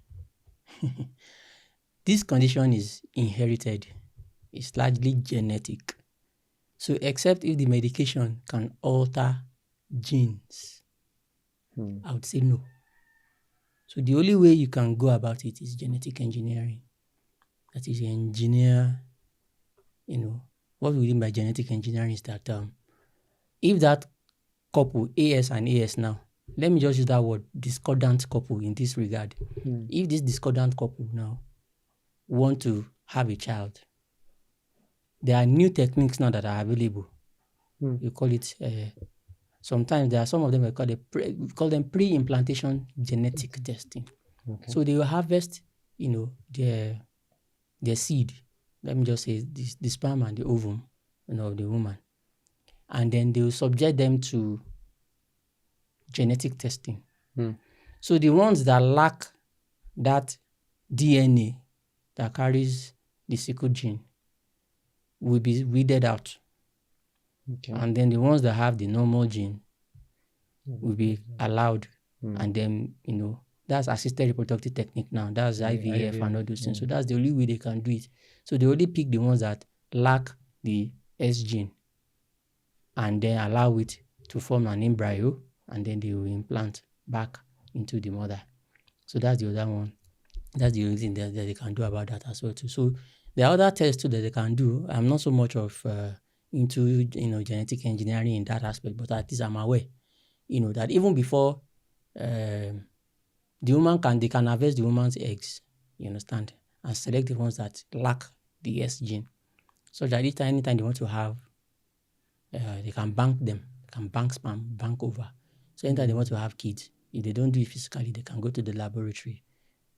this condition is inherited. It's largely genetic. So except if the medication can alter genes, I would say no. So the only way you can go about it is genetic engineering. That is, you engineer, what we mean by genetic engineering is that if that couple, AS and AS now, let me just use that word, discordant couple in this regard. If this discordant couple now want to have a child, there are new techniques now that are available. You call it, sometimes there are some of them we call them pre-implantation genetic testing. Okay. So they will harvest, their seed. Let me just say the sperm and the ovum, of the woman, and then they will subject them to genetic testing. So the ones that lack that DNA that carries the sickle gene will be weeded out. Okay. And then the ones that have the normal gene will be allowed. And then, that's assisted reproductive technique now. That's IVF and all those things. So that's the only way they can do it. So they only pick the ones that lack the S gene and then allow it to form an embryo, and then they will implant back into the mother. So that's the other one. That's the only thing that they can do about that as well too. So there are other tests too that they can do. I'm not so much of into genetic engineering in that aspect, but at least I'm aware, that even before the woman they can harvest the woman's eggs, you understand, and select the ones that lack the S gene, so that anytime they want to have, they can bank them, can bank sperm, bank over. So anytime they want to have kids, if they don't do it physically, they can go to the laboratory,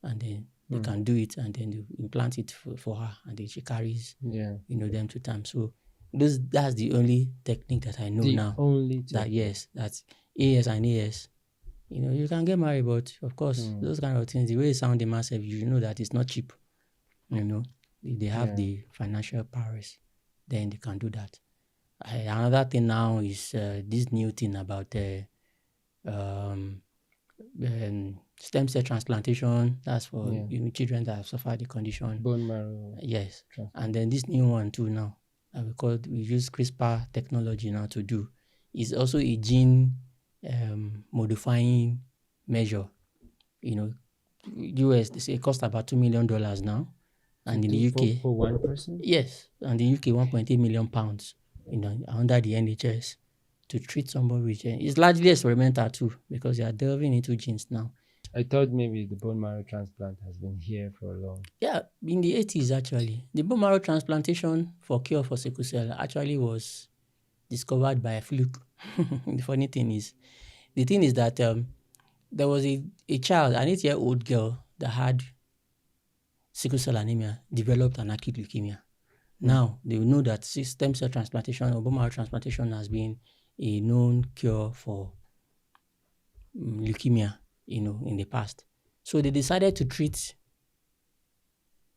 and then they can do it, and then they implant it for her, and then she carries, them to term. So that's the only technique that I know now. That that's AS and AS. You can get married, but of course, those kind of things, the way it sounds massive, you know that it's not cheap. If they have the financial powers, then they can do that. Another thing now is this new thing about stem cell transplantation. That's for children that have suffered the condition. Bone marrow. Yes. And then this new one too now, we use CRISPR technology now to do, is also a gene modifying measure. US, they say it costs about $2 million now. And in the UK, for one person? Yes. And the UK, 1.8 million pounds, under the NHS to treat somebody with it's largely experimental too, because they are delving into genes now. I thought maybe the bone marrow transplant has been here for long. Yeah, in the 80s actually. The bone marrow transplantation for cure for sickle cell actually was discovered by a fluke. The funny thing is that there was a child, an 8-year-old girl that had sickle cell anemia, developed an acute leukemia. Now, they know that stem cell transplantation or bone marrow transplantation has been a known cure for leukemia, in the past. So they decided to treat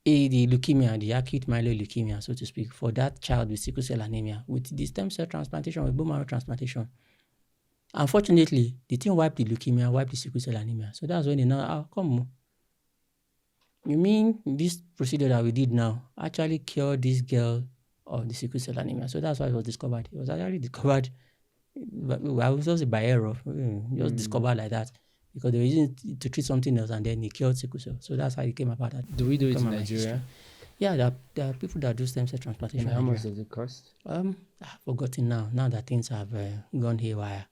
the leukemia, the acute myeloid leukemia, so to speak, for that child with sickle cell anemia with the stem cell transplantation, with bone marrow transplantation. Unfortunately, the thing wiped the leukemia, wiped the sickle cell anemia. So that's when they now, come on. You mean this procedure that we did now actually cured this girl of the sickle cell anemia? So that's why it was discovered. It was actually discovered, I was just by error, just discovered like that, because they were using it to treat something else, and then it cured sickle cell. So that's how it came about. That do we do it in Nigeria? Yeah, there are people that do stem cell transplantation. And how much does it cost? I've forgotten now. Now that things have gone haywire.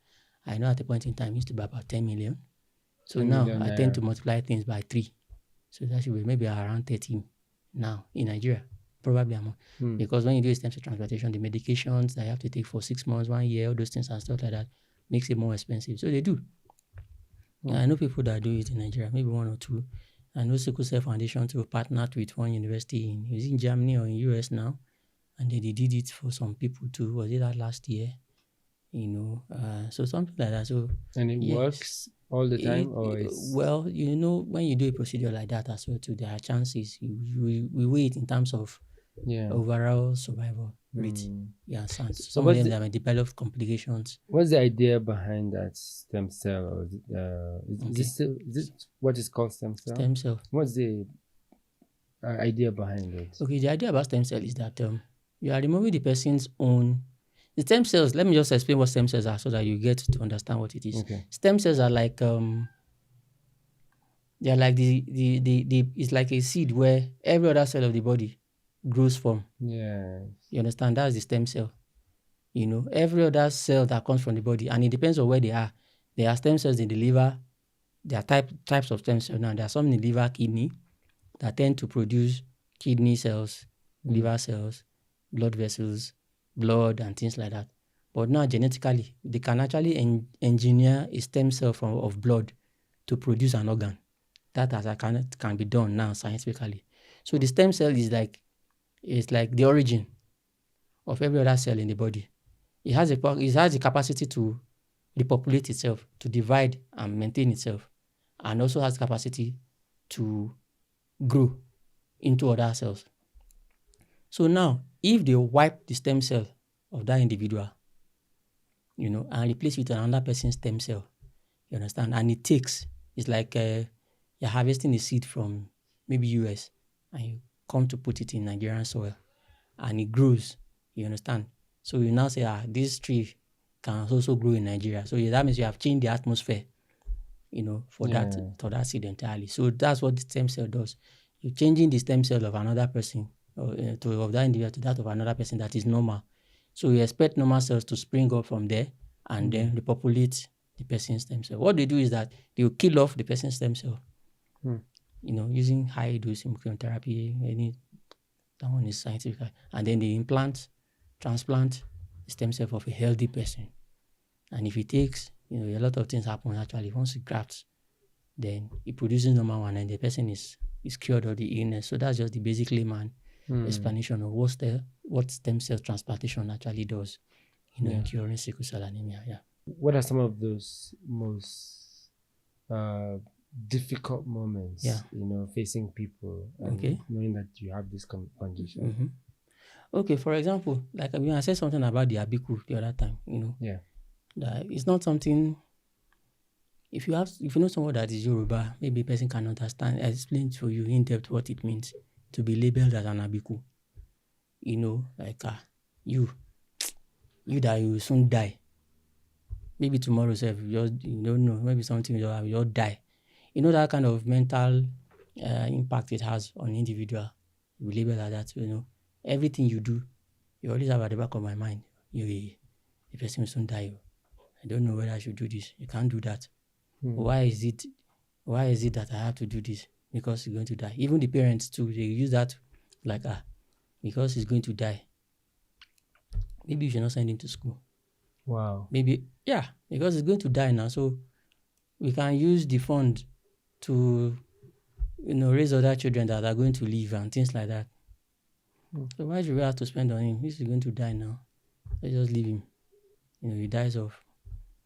I know at a point in time it used to be about 10 million. So 10 now million I tend to multiply things by 3. So that should be maybe around 30 now in Nigeria, probably more. Because when you do a stem cell transplantation, the medications that you have to take for 6 months, 1 year, all those things and stuff like that makes it more expensive. So they do. I know people that do it in Nigeria, maybe 1 or 2. I know Sickle Cell Foundation to partnered with one university in Germany or in US now, and they did it for some people too. Was it that last year? So something like that. So and it works all the time, or well, when you do a procedure like that as well too, there are chances we weigh it in terms of Yeah. overall survival rate. Mm. Yeah, so So some of them that may develop complications. what's the idea behind that stem cell? Or is it Okay, still, is it what is called stem cell? stem cell. What's the idea behind it? Okay, the idea about stem cell is that you are removing the person's own. The stem cells. Let me just explain what stem cells are so that you get to understand what it is. Okay. Stem cells are like they are like the it's like a seed where every other cell of the body grows from. Yeah. You understand? That's the stem cell. You know, every other cell that comes from the body, and it depends on where they are. There are stem cells in the liver. There are types of stem cells now. There are some in the liver, kidney that tend to produce kidney cells, liver cells, blood vessels, blood, and things like that. But now genetically, they can actually engineer a stem cell of blood to produce an organ. That can be done now scientifically. So the stem cell is like the origin of every other cell in the body. It has the capacity to repopulate itself, to divide and maintain itself, and also has capacity to grow into other cells. So now, if they wipe the stem cell of that individual, you know, and replace it with another person's stem cell, you understand? And it's like you're harvesting a seed from maybe US, and you come to put it in Nigerian soil, and it grows, you understand? So you now say, this tree can also grow in Nigeria. So that means you have changed the atmosphere, you know, for that seed entirely. So that's what the stem cell does. You're changing the stem cell of another person, or of that individual to that of another person that is normal. So you expect normal cells to spring up from there and then repopulate the person's stem cell. What they do is that they will kill off the person's stem cell, you know, using high dose chemotherapy. That one is scientific. And then they transplant the stem cell of a healthy person. And if it takes, you know, a lot of things happen actually. Once it grafts, then it produces normal one, and the person is cured of the illness. So that's just the basic layman explanation of what stem cell transplantation actually does, you know, in curing sickle cell anemia. Yeah. What are some of those most difficult moments, you know, facing people and knowing that you have this condition? Okay, for example, like I said something about the abiku the other time, you know. Yeah. That it's not something. If you know someone that is Yoruba, maybe a person can understand, explain to you in depth what it means to be labeled as an abiku. You know, like you that you will soon die. Maybe tomorrow, you don't know, maybe something you'll die. You know, that kind of mental impact it has on individual. You label like that, you know. Everything you do, you always have at the back of my mind, the person will soon die. I don't know whether I should do this. You can't do that. Why is it that I have to do this? Because he's going to die. Even the parents too, they use that like because he's going to die. Maybe you should not send him to school. Wow. Maybe, because he's going to die now. So we can use the fund to, you know, raise other children that are going to live and things like that. So why should we have to spend on him? He's going to die now. Let's just leave him. You know, he dies off.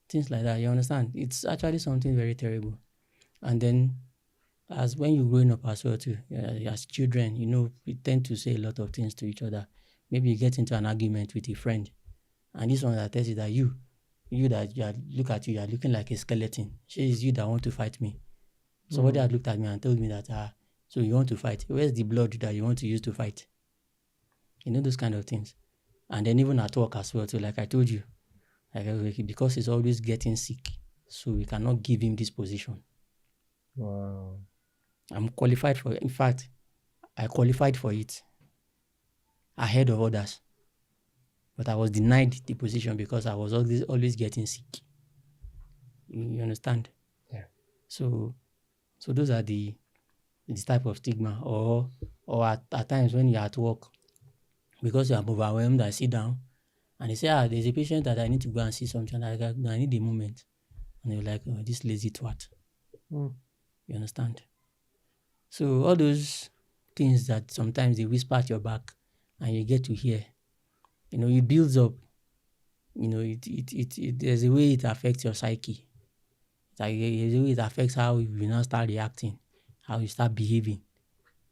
Things like that, you understand? It's actually something very terrible. And then, as when you're growing up as well too, as children, you know, we tend to say a lot of things to each other. Maybe you get into an argument with a friend, and this one that tells you that you look at you are looking like a skeleton. It's you that want to fight me. Somebody had looked at me and told me that, so you want to fight. Where's the blood that you want to use to fight? You know, those kind of things. And then even at work as well too, like I told you, because he's always getting sick, so we cannot give him this position. Wow. I'm qualified for it. In fact, I qualified for it ahead of others. But I was denied the position because I was always getting sick. You understand? Yeah. So those are the type of stigma. Or at times when you're at work, because you are overwhelmed, I sit down and they say, there's a patient that I need to go and see something. I need a moment. And they're like, this lazy twat. You understand? So all those things that sometimes they whisper at your back and you get to hear, you know, it builds up. You know, there's a way it affects your psyche. There's a way it affects how you now start reacting, how you start behaving,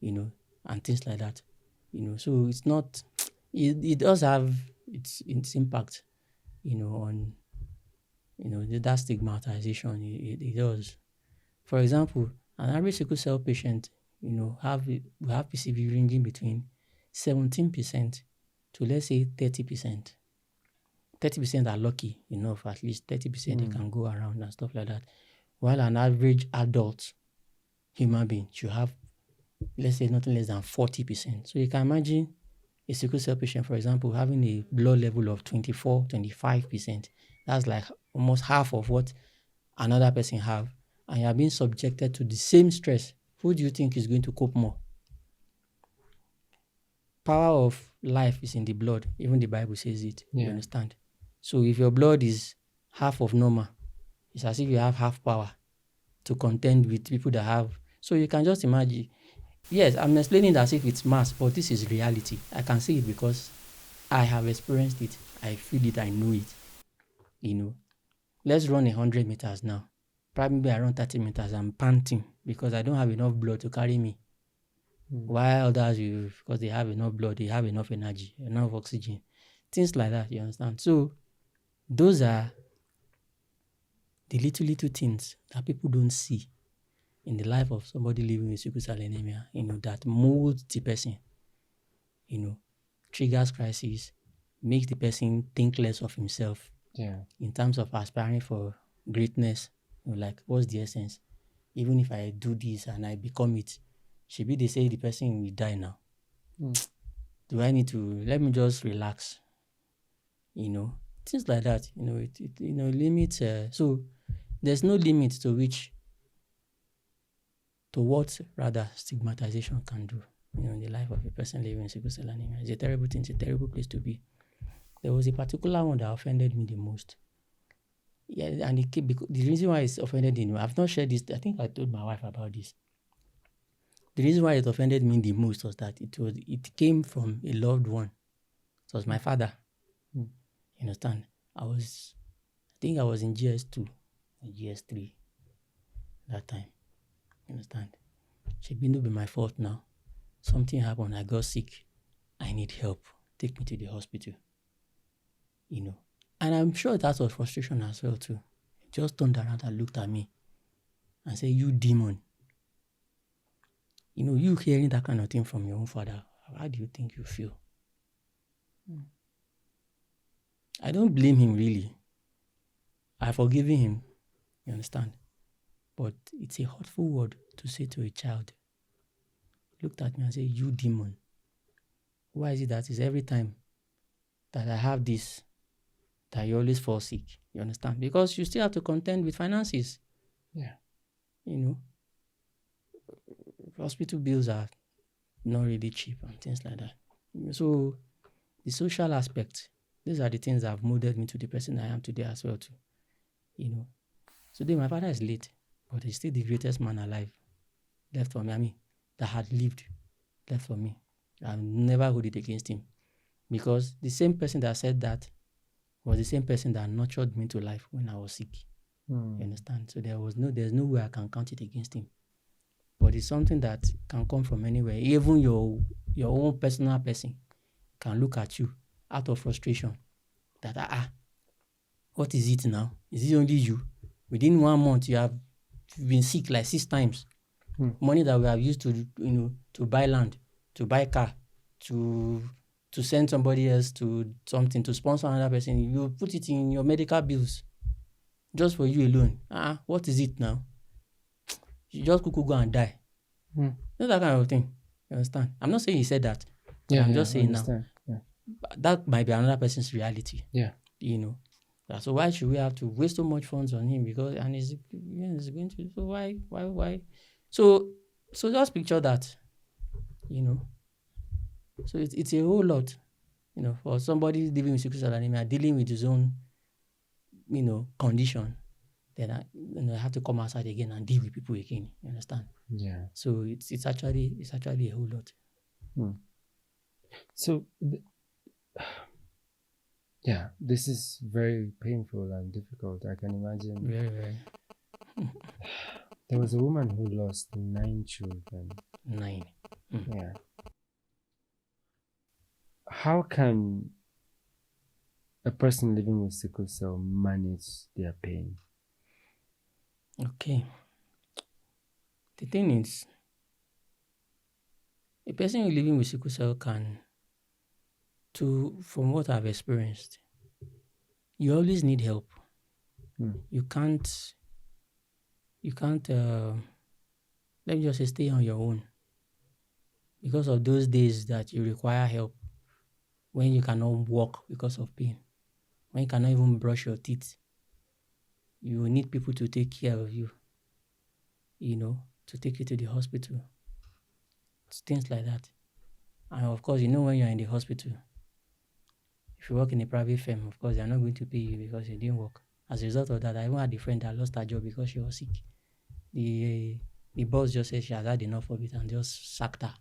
you know, and things like that. So it's not, it does have its impact, on, that stigmatization. It does. For example, an average sickle cell patient, will have PCV ranging between 17% to, let's say, 30%. 30% are lucky enough, at least 30% they can go around and stuff like that. While an average adult human being should have, let's say, nothing less than 40%. So you can imagine a sickle cell patient, for example, having a blood level of 24, 25%. That's like almost half of what another person have. And you are being subjected to the same stress. Who do you think is going to cope more? Power of life is in the blood. Even the Bible says it. You understand? So if your blood is half of normal, it's as if you have half power to contend with people that have. So you can just imagine. Yes, I'm explaining as if it's mass, but this is reality. I can say it because I have experienced it. I feel it. I know it. Let's run 100 meters now. Probably around 30 meters, I'm panting because I don't have enough blood to carry me. While others, because they have enough blood, they have enough energy, enough oxygen, things like that. You understand? So those are the little things that people don't see in the life of somebody living with sickle cell anemia. That molds the person. Triggers crisis, makes the person think less of himself. In terms of aspiring for greatness, like what's the essence? Even if I do this and I become it, should they say the person will die now? Do I need to let me just relax? Things like that. Limits. So there's no limit to what rather stigmatization can do. In the life of a person living with sickle cell anemia, it's a terrible thing. It's a terrible place to be. There was a particular one that offended me the most. Yeah, and the reason why it's offended me, I've not shared this. I think I told my wife about this. The reason why it offended me the most was that it came from a loved one. It was my father. You understand? I think I was in GS2 or GS3 that time. You understand? She been to be my fault now. Something happened. I got sick. I need help. Take me to the hospital. And I'm sure that was frustration as well too. He just turned around and looked at me and said, "You demon." You hearing that kind of thing from your own father, how do you think you feel? I don't blame him really. I've forgiven him. You understand? But it's a hurtful word to say to a child. He looked at me and said, "You demon." Why is it that is every time that I have this, that you always fall sick? You understand? Because you still have to contend with finances. Yeah. Hospital bills are not really cheap and things like that. So the social aspect, these are the things that have molded me to the person I am today as well too. Today my father is late, but he's still the greatest man alive left for me. I mean, that had lived left for me. I'll never hold it against him, because the same person that said that was the same person that nurtured me to life when I was sick. You understand? So there's no way I can count it against him. But it's something that can come from anywhere. Even your own personal person can look at you out of frustration that what is it now? Is it only you? Within 1 month you have been sick like 6 times. Money that we have used to buy land, to buy car, to send somebody else to something, to sponsor another person, you put it in your medical bills just for you alone. What is it now? You just could go and die. Not that kind of thing. You understand? I'm not saying he said that, but I'm just saying now. That might be another person's reality. So why should we have to waste so much funds on him? Because he's going to. So why? So just picture that. So it's a whole lot. For somebody living with sickle cell anemia, dealing with his own, condition, then I have to come outside again and deal with people again. You understand? Yeah. So it's actually a whole lot. So, yeah, this is very painful and difficult. I can imagine. Very, very. There was a woman who lost 9 children. 9. Yeah. how can a person living with sickle cell manage their pain? Okay. The thing is, a person living with sickle cell can, from what I've experienced, you always need help. You can't, let me just say, stay on your own because of those days that you require help when you cannot walk because of pain, when you cannot even brush your teeth. You will need people to take care of you, to take you to the hospital. It's things like that. And of course, when you're in the hospital, if you work in a private firm, of course, they're not going to pay you because you didn't work. As a result of that, I even had a friend that lost her job because she was sick. The boss just said she has had enough of it and just sacked her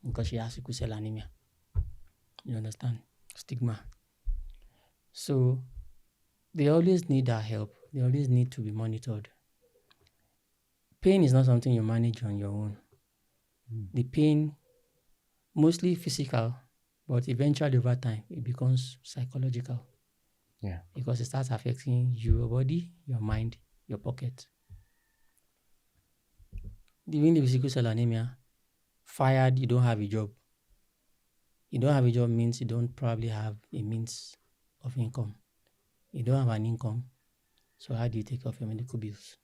because she has sickle cell anemia. You understand? Stigma. So they always need our help. They always need to be monitored. Pain is not something you manage on your own. The pain, mostly physical, but eventually over time, it becomes psychological. Yeah. Because it starts affecting your body, your mind, your pocket. Even with sickle cell anemia, fired, you don't have a job. You don't have a job means you don't probably have a means of income. You don't have an income, so how do you take care of your medical bills?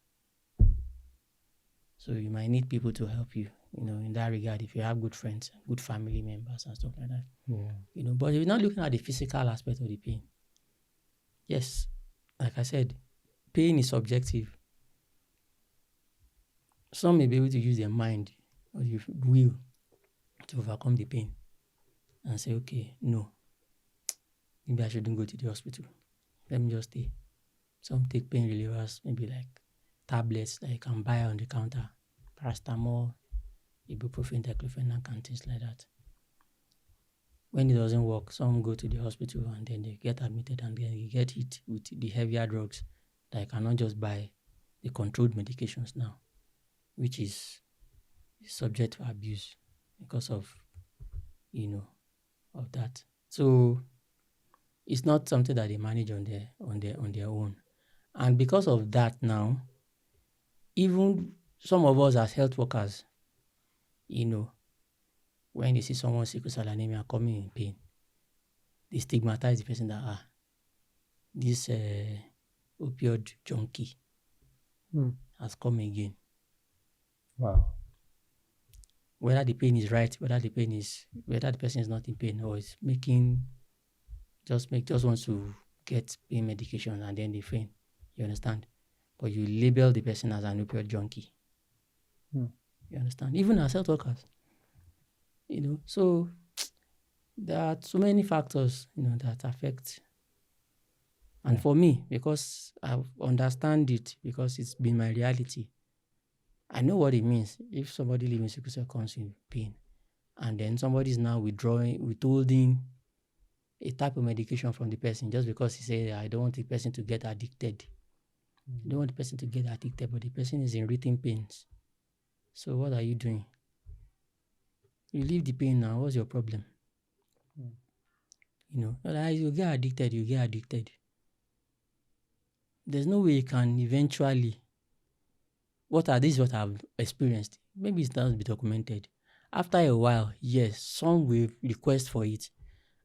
So you might need people to help you, in that regard, if you have good friends, good family members and stuff like that. Yeah. But if you're not looking at the physical aspect of the pain, yes, like I said, pain is subjective. Some may be able to use their mind or the will to overcome the pain and say, okay, no, maybe I shouldn't go to the hospital. Let me just stay. Some take pain relievers, maybe like tablets that you can buy on the counter, paracetamol, ibuprofen, diclofenac, and things like that. When it doesn't work, some go to the hospital and then they get admitted and then you get hit with the heavier drugs that you cannot just buy, the controlled medications now, which is subject to abuse because of, of that. So it's not something that they manage on their own. And because of that now, even some of us as health workers, when they see someone with sickle cell anemia coming in pain, they stigmatize the person that, this opioid junkie has come again. Wow. Whether the pain is right, whether the person is not in pain or is just wants to get pain medication and then they faint. You understand? But you label the person as an opioid junkie. You understand? Even as health workers. So there are so many factors, that affect. And for me, because I understand it, because it's been my reality, I know what it means if somebody living with sickle cell comes in pain and then somebody is now withholding a type of medication from the person just because he said, I don't want the person to get addicted. I don't want the person to get addicted, but the person is in written pains. So what are you doing? You leave the pain now. What's your problem? You get addicted. There's no way you can eventually. What I've experienced. Maybe it's not be documented. After a while, yes, some will request for it.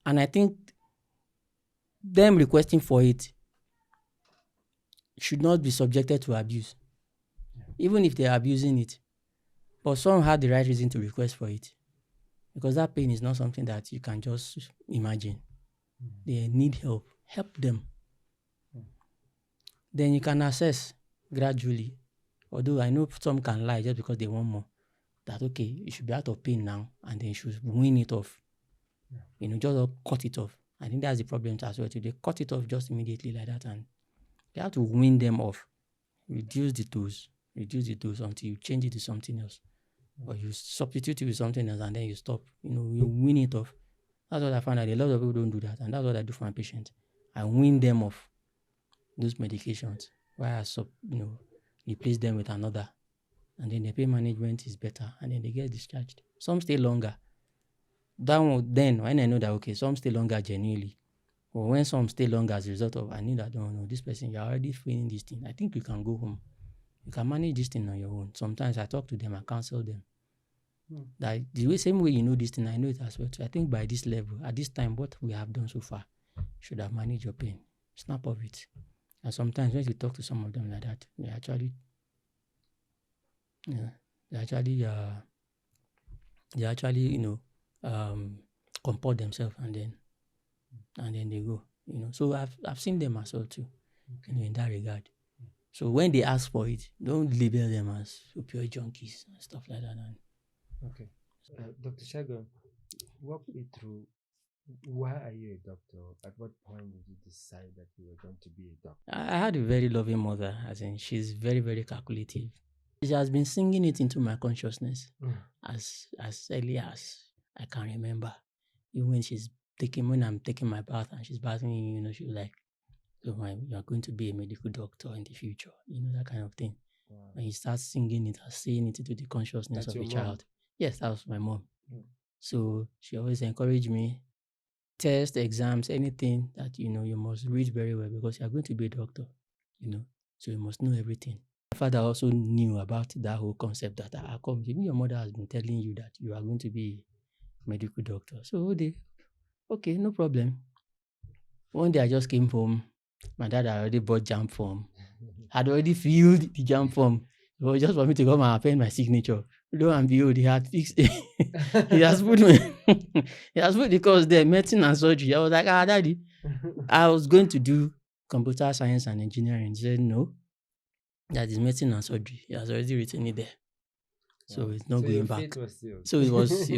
And I think them requesting for it should not be subjected to abuse. Even if they're abusing it. But some had the right reason to request for it. Because that pain is not something that you can just imagine. They need help. Help them. Then you can assess gradually. Although I know some can lie just because they want more. That, okay, you should be out of pain now and then you should wean it off. Just cut it off. I think that's the problem as well. They cut it off just immediately like that and you have to wean them off. Reduce the dose until you change it to something else. Or you substitute it with something else and then you stop. You wean it off. That's what I found out. A lot of people don't do that. And that's what I do for my patients. I wean them off those medications. While I replace them with another. And then the pain management is better. And then they get discharged. Some stay longer. That one, then when I know that, okay, some stay longer genuinely, or when some stay longer as a result of, I knew that, no, this person, you're already feeling this thing. I think you can go home. You can manage this thing on your own. Sometimes I talk to them, I counsel them. That the same way you know this thing, I know it as well too. I think by this level, at this time, what we have done so far, should have managed your pain. Snap of it. And sometimes when you talk to some of them like that, they actually, comport themselves and then they go. So I've seen them as well too, in that regard. So when they ask for it, don't label them as opioid junkies and stuff like that. Okay. Dr. Segun, walk me through, why are you a doctor? At what point did you decide that you were going to be a doctor? I had a very loving mother, as in she's very, very calculative. She has been singing it into my consciousness as early as I can remember. Even when I'm taking my bath and she's bathing me, she was like, "So you're going to be a medical doctor in the future," that kind of thing. Wow. When you start singing it or saying it into the consciousness That's of a your child. mom? Yes, that was my mom. So she always encouraged me, test, exams, anything that you must read very well because you're going to be a doctor, so you must know everything. My father also knew about that whole concept that maybe your mother has been telling you that you are going to be a medical doctor. So okay, no problem. One day I just came home. My dad had already bought JAMB form. Had already filled the JAMB form. It was just for me to come and append my signature. Lo and behold, he had fixed it. He has put the course there, medicine and surgery. I was like, Daddy, I was going to do computer science and engineering. He said, no, that is medicine and surgery. He has already written it there. So it's not going back. So it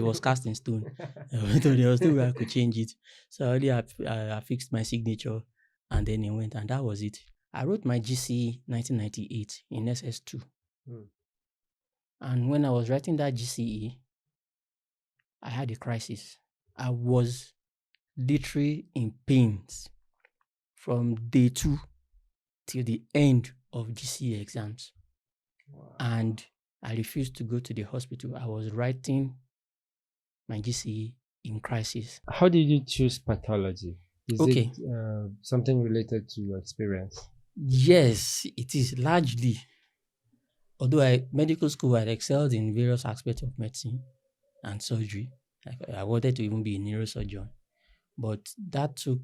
was cast in stone. There was no way I could change it. So I fixed my signature and then it went, and that was it. I wrote my GCE 1998 in SS2. And when I was writing that GCE, I had a crisis. I was literally in pains from day 2 till the end of GCE exams. Wow. And I refused to go to the hospital. I was writing my GCE in crisis. How did you choose pathology? Is it something related to your experience? Yes, it is largely. Although medical school, I excelled in various aspects of medicine and surgery. I wanted to even be a neurosurgeon. But that took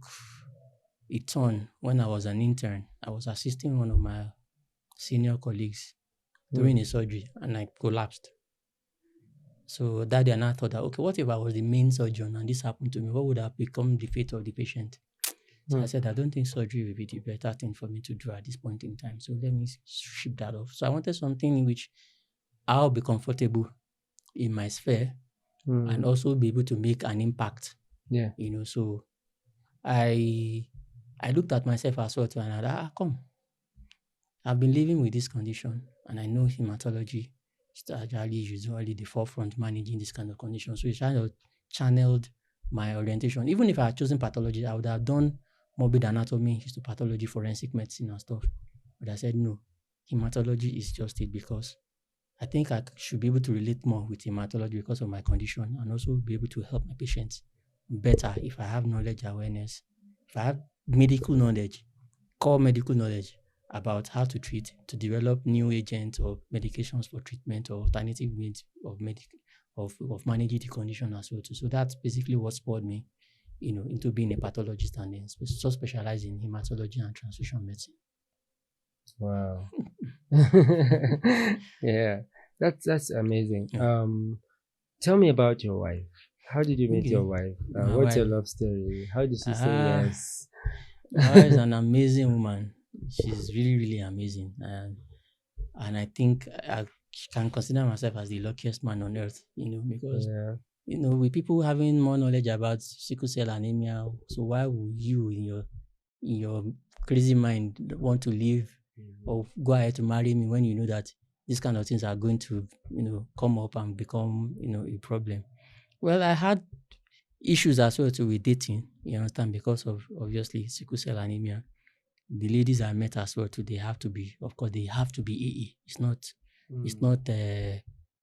a turn when I was an intern. I was assisting one of my senior colleagues doing a surgery and I collapsed. So that day I thought that, okay, what if I was the main surgeon and this happened to me? What would have become the fate of the patient? So I said, I don't think surgery will be the better thing for me to do at this point in time. So let me strip that off. So I wanted something in which I'll be comfortable in my sphere and also be able to make an impact. Yeah. So I looked at myself as well and I come. I've been living with this condition and I know hematology is actually usually the forefront managing this kind of condition. So it kind of channeled my orientation. Even if I had chosen pathology, I would have done morbid anatomy, histopathology, forensic medicine and stuff. But I said, no, hematology is just it because I think I should be able to relate more with hematology because of my condition and also be able to help my patients better if I have knowledge, awareness, if I have medical knowledge, core medical knowledge about how to treat, to develop new agents or medications for treatment or alternative means of managing the condition as well too. So that's basically what spurred me, into being a pathologist and then so specialized in hematology and transfusion medicine. Wow. Yeah, that's amazing. Yeah. Tell me about your wife. How did you meet your wife? What's your wife. love story? How did she say yes? My wife is an amazing woman. She's really, really amazing. And I think I can consider myself as the luckiest man on earth, because, with people having more knowledge about sickle cell anemia, so why would you in your crazy mind want to leave or go ahead to marry me when you know that these kind of things are going to, come up and become, a problem? Well, I had issues as well too with dating, you understand, because of obviously sickle cell anemia. The ladies I met as well too, they have to be AA. It's not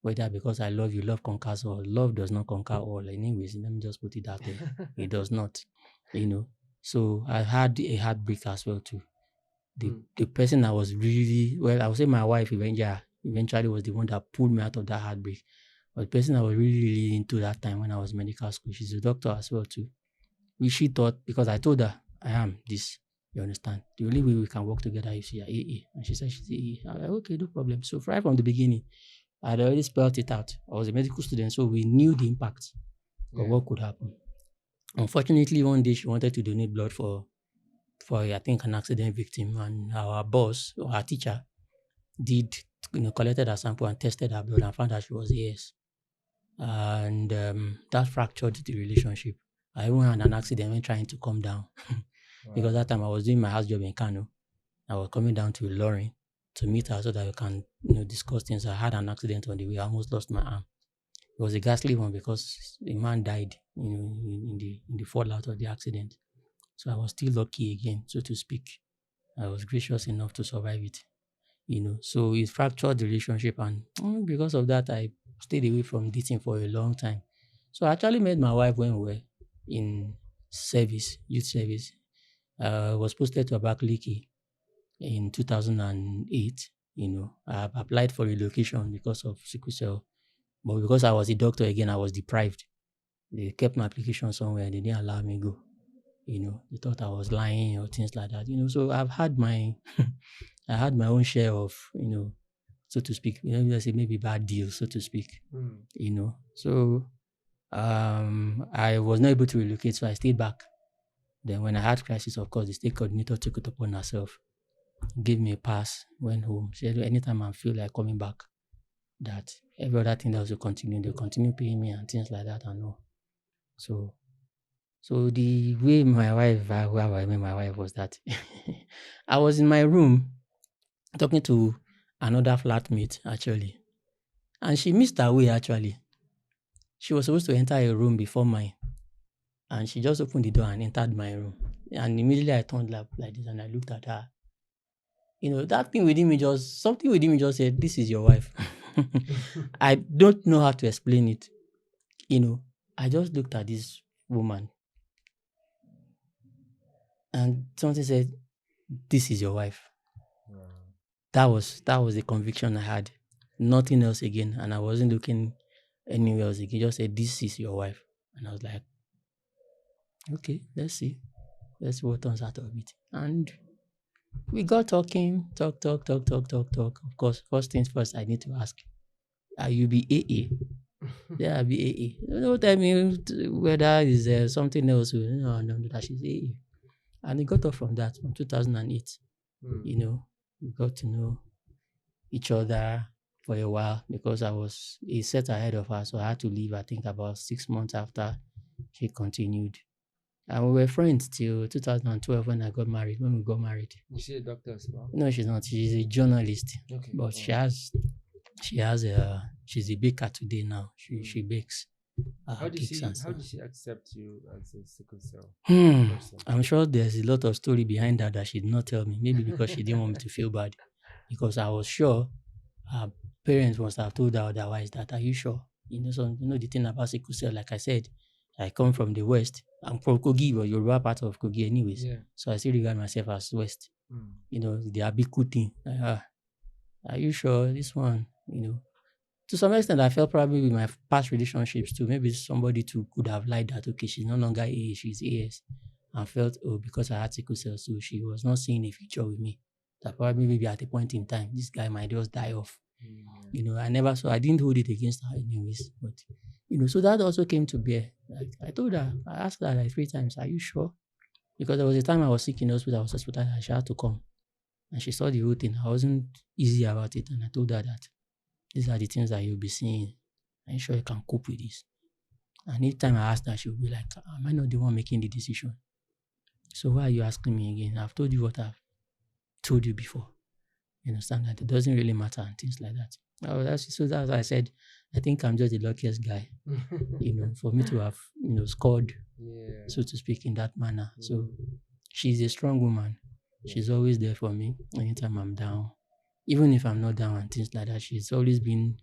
Whether because I love you, love conquers all. Love does not conquer all. Anyways, let me just put it that way. It does not, you know. So I had a heartbreak as well too. The person I was really, well, I would say my wife eventually was the one that pulled me out of that heartbreak. But the person I was really, really into that time when I was in medical school, she's a doctor as well too. Which she thought, because I told her, I am this, you understand? The only way we can work together is you're AA. And she said she's AA. I was like, okay, no problem. So right from the beginning, I had already spelled it out. I was a medical student, so we knew the impact of what could happen. Unfortunately, one day she wanted to donate blood for I think an accident victim, and our boss or our teacher did collected her sample and tested her blood and found that she was AS, and that fractured the relationship. I even had an accident when trying to come down because that time I was doing my house job in Kano. I was coming down to Loring to meet her so that we can discuss things. I had an accident on the way. I almost lost my arm. It was a ghastly one because the man died, in the fallout of the accident. So I was still lucky again, so to speak. I was gracious enough to survive it, So it fractured the relationship, and because of that, I stayed away from dating for a long time. So I actually met my wife when we were in service, youth service. I was posted to Abakaliki in 2008. I applied for relocation because of sickle cell, but because I was a doctor again, I was deprived. They kept my application somewhere. They didn't allow me go. They thought I was lying or things like that. So I've had my, I had my own share of, so to speak. Let's say maybe bad deals, so to speak. So I was not able to relocate, so I stayed back. Then when I had crisis, of course, the state coordinator took it upon herself, gave me a pass, went home. Said anytime I feel like coming back, that every other thing else will continue. They'll continue paying me and things like that and all. So the way how I met my wife was that I was in my room talking to another flatmate actually, and she missed her way actually. She was supposed to enter a room before mine, and she just opened the door and entered my room. And immediately I turned like this and I looked at her. Something within me just said, "This is your wife." I don't know how to explain it. I just looked at this woman and something said, "This is your wife." That was the conviction I had. Nothing else again. And I wasn't looking anywhere else again. Just said, "This is your wife." And I was like, okay, let's see. Let's see what turns out of it. And we got talking, talk. Of course, first things first, I need to ask, are you be AA? Yeah, I'll be AA. Don't tell me whether is something else. No, that she's AA. And it got off from that, from 2008. We got to know each other for a while because I was a set ahead of her. So I had to leave, I think, about 6 months after she continued. And we were friends till 2012 when we got married. Is she a doctor as well? No, she's not. She's a journalist. Okay. But she's a baker today now. She bakes. How did she accept you as a sickle cell person? I'm sure there's a lot of story behind that she did not tell me. Maybe because she didn't want me to feel bad. Because I was sure her parents must have told her otherwise. That, are you sure? The thing about sickle cell, like I said, I come from the West. I'm from Kogi, but Yoruba part of Kogi anyways. Yeah. So I still regard myself as West. The Abiku thing. Like, are you sure this one? To some extent, I felt probably with my past relationships too. Maybe somebody too could have lied that, okay, she's no longer AA, she's AS. And felt, because I had sickle cell, so she was not seeing a future with me. That probably maybe at a point in time, this guy might just die off. I didn't hold it against her anyways. But, so that also came to bear. Like I told her, I asked her like 3 times, are you sure? Because there was a time I was sick in the hospital, I was hospitalized, and she had to come. And she saw the whole thing. I wasn't easy about it. And I told her that these are the things that you'll be seeing. Are you sure you can cope with this? And each time I asked her, she would be like, am I not the one making the decision? So why are you asking me again? I've told you what I've told you before. You understand that it doesn't really matter and things like that. That's why I said, I think I'm just the luckiest guy, for me to have, scored, so to speak, in that manner. So she's a strong woman. She's always there for me anytime I'm down. Even if I'm not down and things like that, she's always been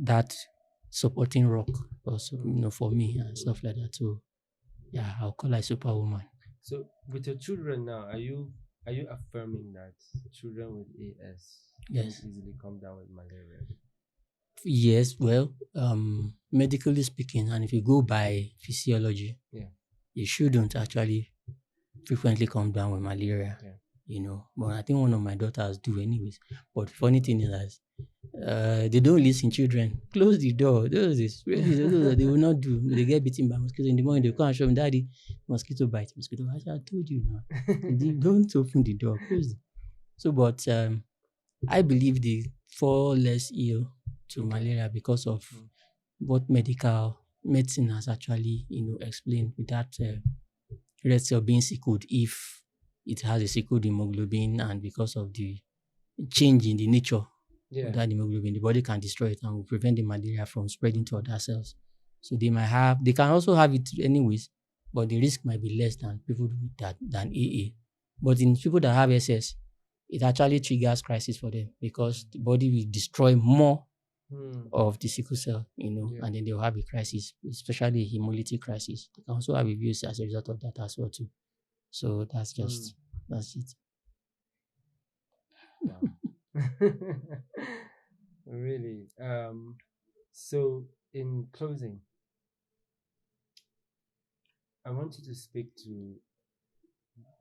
that supporting rock also, for me and stuff like that. So yeah, I'll call her a superwoman. So with your children now, are you affirming that children with AS don't Yes. easily come down with malaria? Yes, well, medically speaking, and if you go by physiology, Yeah. you shouldn't actually frequently come down with malaria. Yeah. But I think one of my daughters do anyways. But the funny thing is that they don't listen, children. Close the door. Those they will not do. They get bitten by mosquito in the morning. They come and show me, Daddy, mosquito bite, mosquito. I said, I told you now. Don't open the door. Close it. So, but I believe they fall less ill to malaria because of what medicine has actually, explained with that red cell being sickled if it has a sickled hemoglobin, and because of the change in the nature of that hemoglobin, the body can destroy it and will prevent the malaria from spreading to other cells. So they can also have it anyways, but the risk might be less than people with that than AA. But in people that have SS, it actually triggers crisis for them because the body will destroy more of the sickle cell, and then they'll have a crisis, especially a hemolytic crisis. They can also have abuse as a result of that as well too. So that's it. Wow. Really. So in closing, I want you to speak to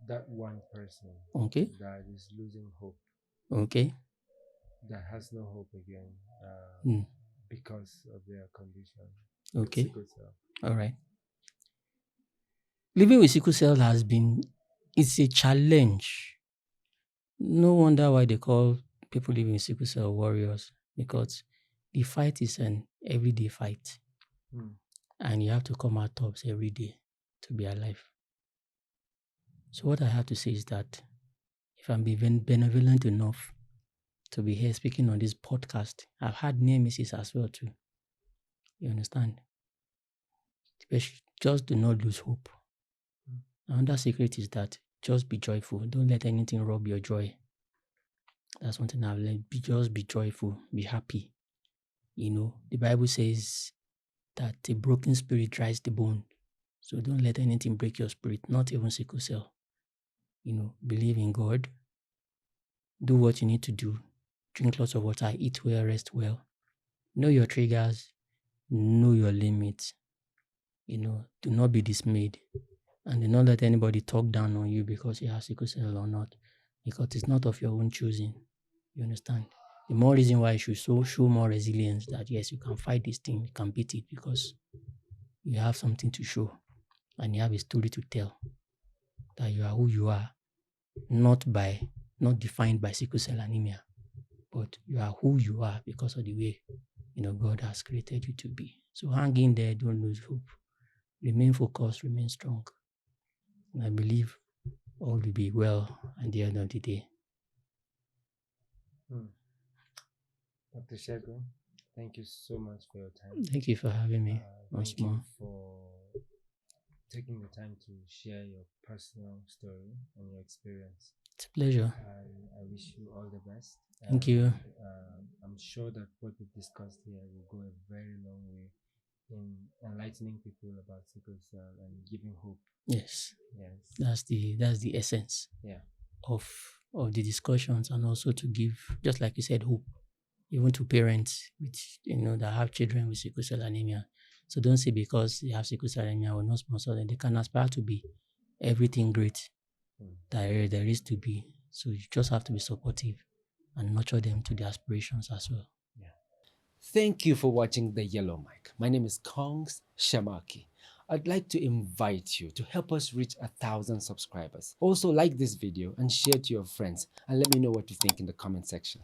that one person Okay. that is losing hope, Okay. that has no hope again because of their condition. Okay. Sickle cell. All right. Living with sickle cell it's a challenge. No wonder why they call people living with sickle cell warriors, because the fight is an everyday fight. And you have to come out tops every day to be alive. So what I have to say is that if I'm being benevolent enough to be here speaking on this podcast, I've had near misses as well too. You understand? Just do not lose hope. Another secret is that just be joyful. Don't let anything rob your joy. That's one thing I've learned. Just be joyful. Be happy. The Bible says that a broken spirit dries the bone. So don't let anything break your spirit, not even sickle cell. Believe in God. Do what you need to do. Drink lots of water. Eat well. Rest well. Know your triggers. Know your limits. Do not be dismayed. And do not let anybody talk down on you because you have sickle cell or not. Because it's not of your own choosing. You understand? The more reason why you should show more resilience, that yes, you can fight this thing, you can beat it, because you have something to show and you have a story to tell. That you are who you are, not defined by sickle cell anemia, but you are who you are because of the way God has created you to be. So hang in there, don't lose hope. Remain focused, remain strong. And I believe all will be well at the end of the day. Dr. Segun, thank you so much for your time. Thank you for having me once Thank you more. for taking the time to share your personal story and your experience. It's a pleasure. I wish you all the best. Thank you. I'm sure that what we've discussed here will go a very long way in enlightening people about sickle cell and giving hope. Yes. Yes. That's the essence. Yeah. Of the discussions, and also to give, just like you said, hope, even to parents that have children with sickle cell anemia. So don't say because they have sickle cell anemia will not sponsor them. They can aspire to be everything great there is to be. So you just have to be supportive and nurture them to their aspirations as well. Yeah. Thank you for watching The Yellow Mic. My name is Kongs Shamaki. I'd like to invite you to help us reach 1,000 subscribers. Also, like this video and share to your friends, and let me know what you think in the comment section.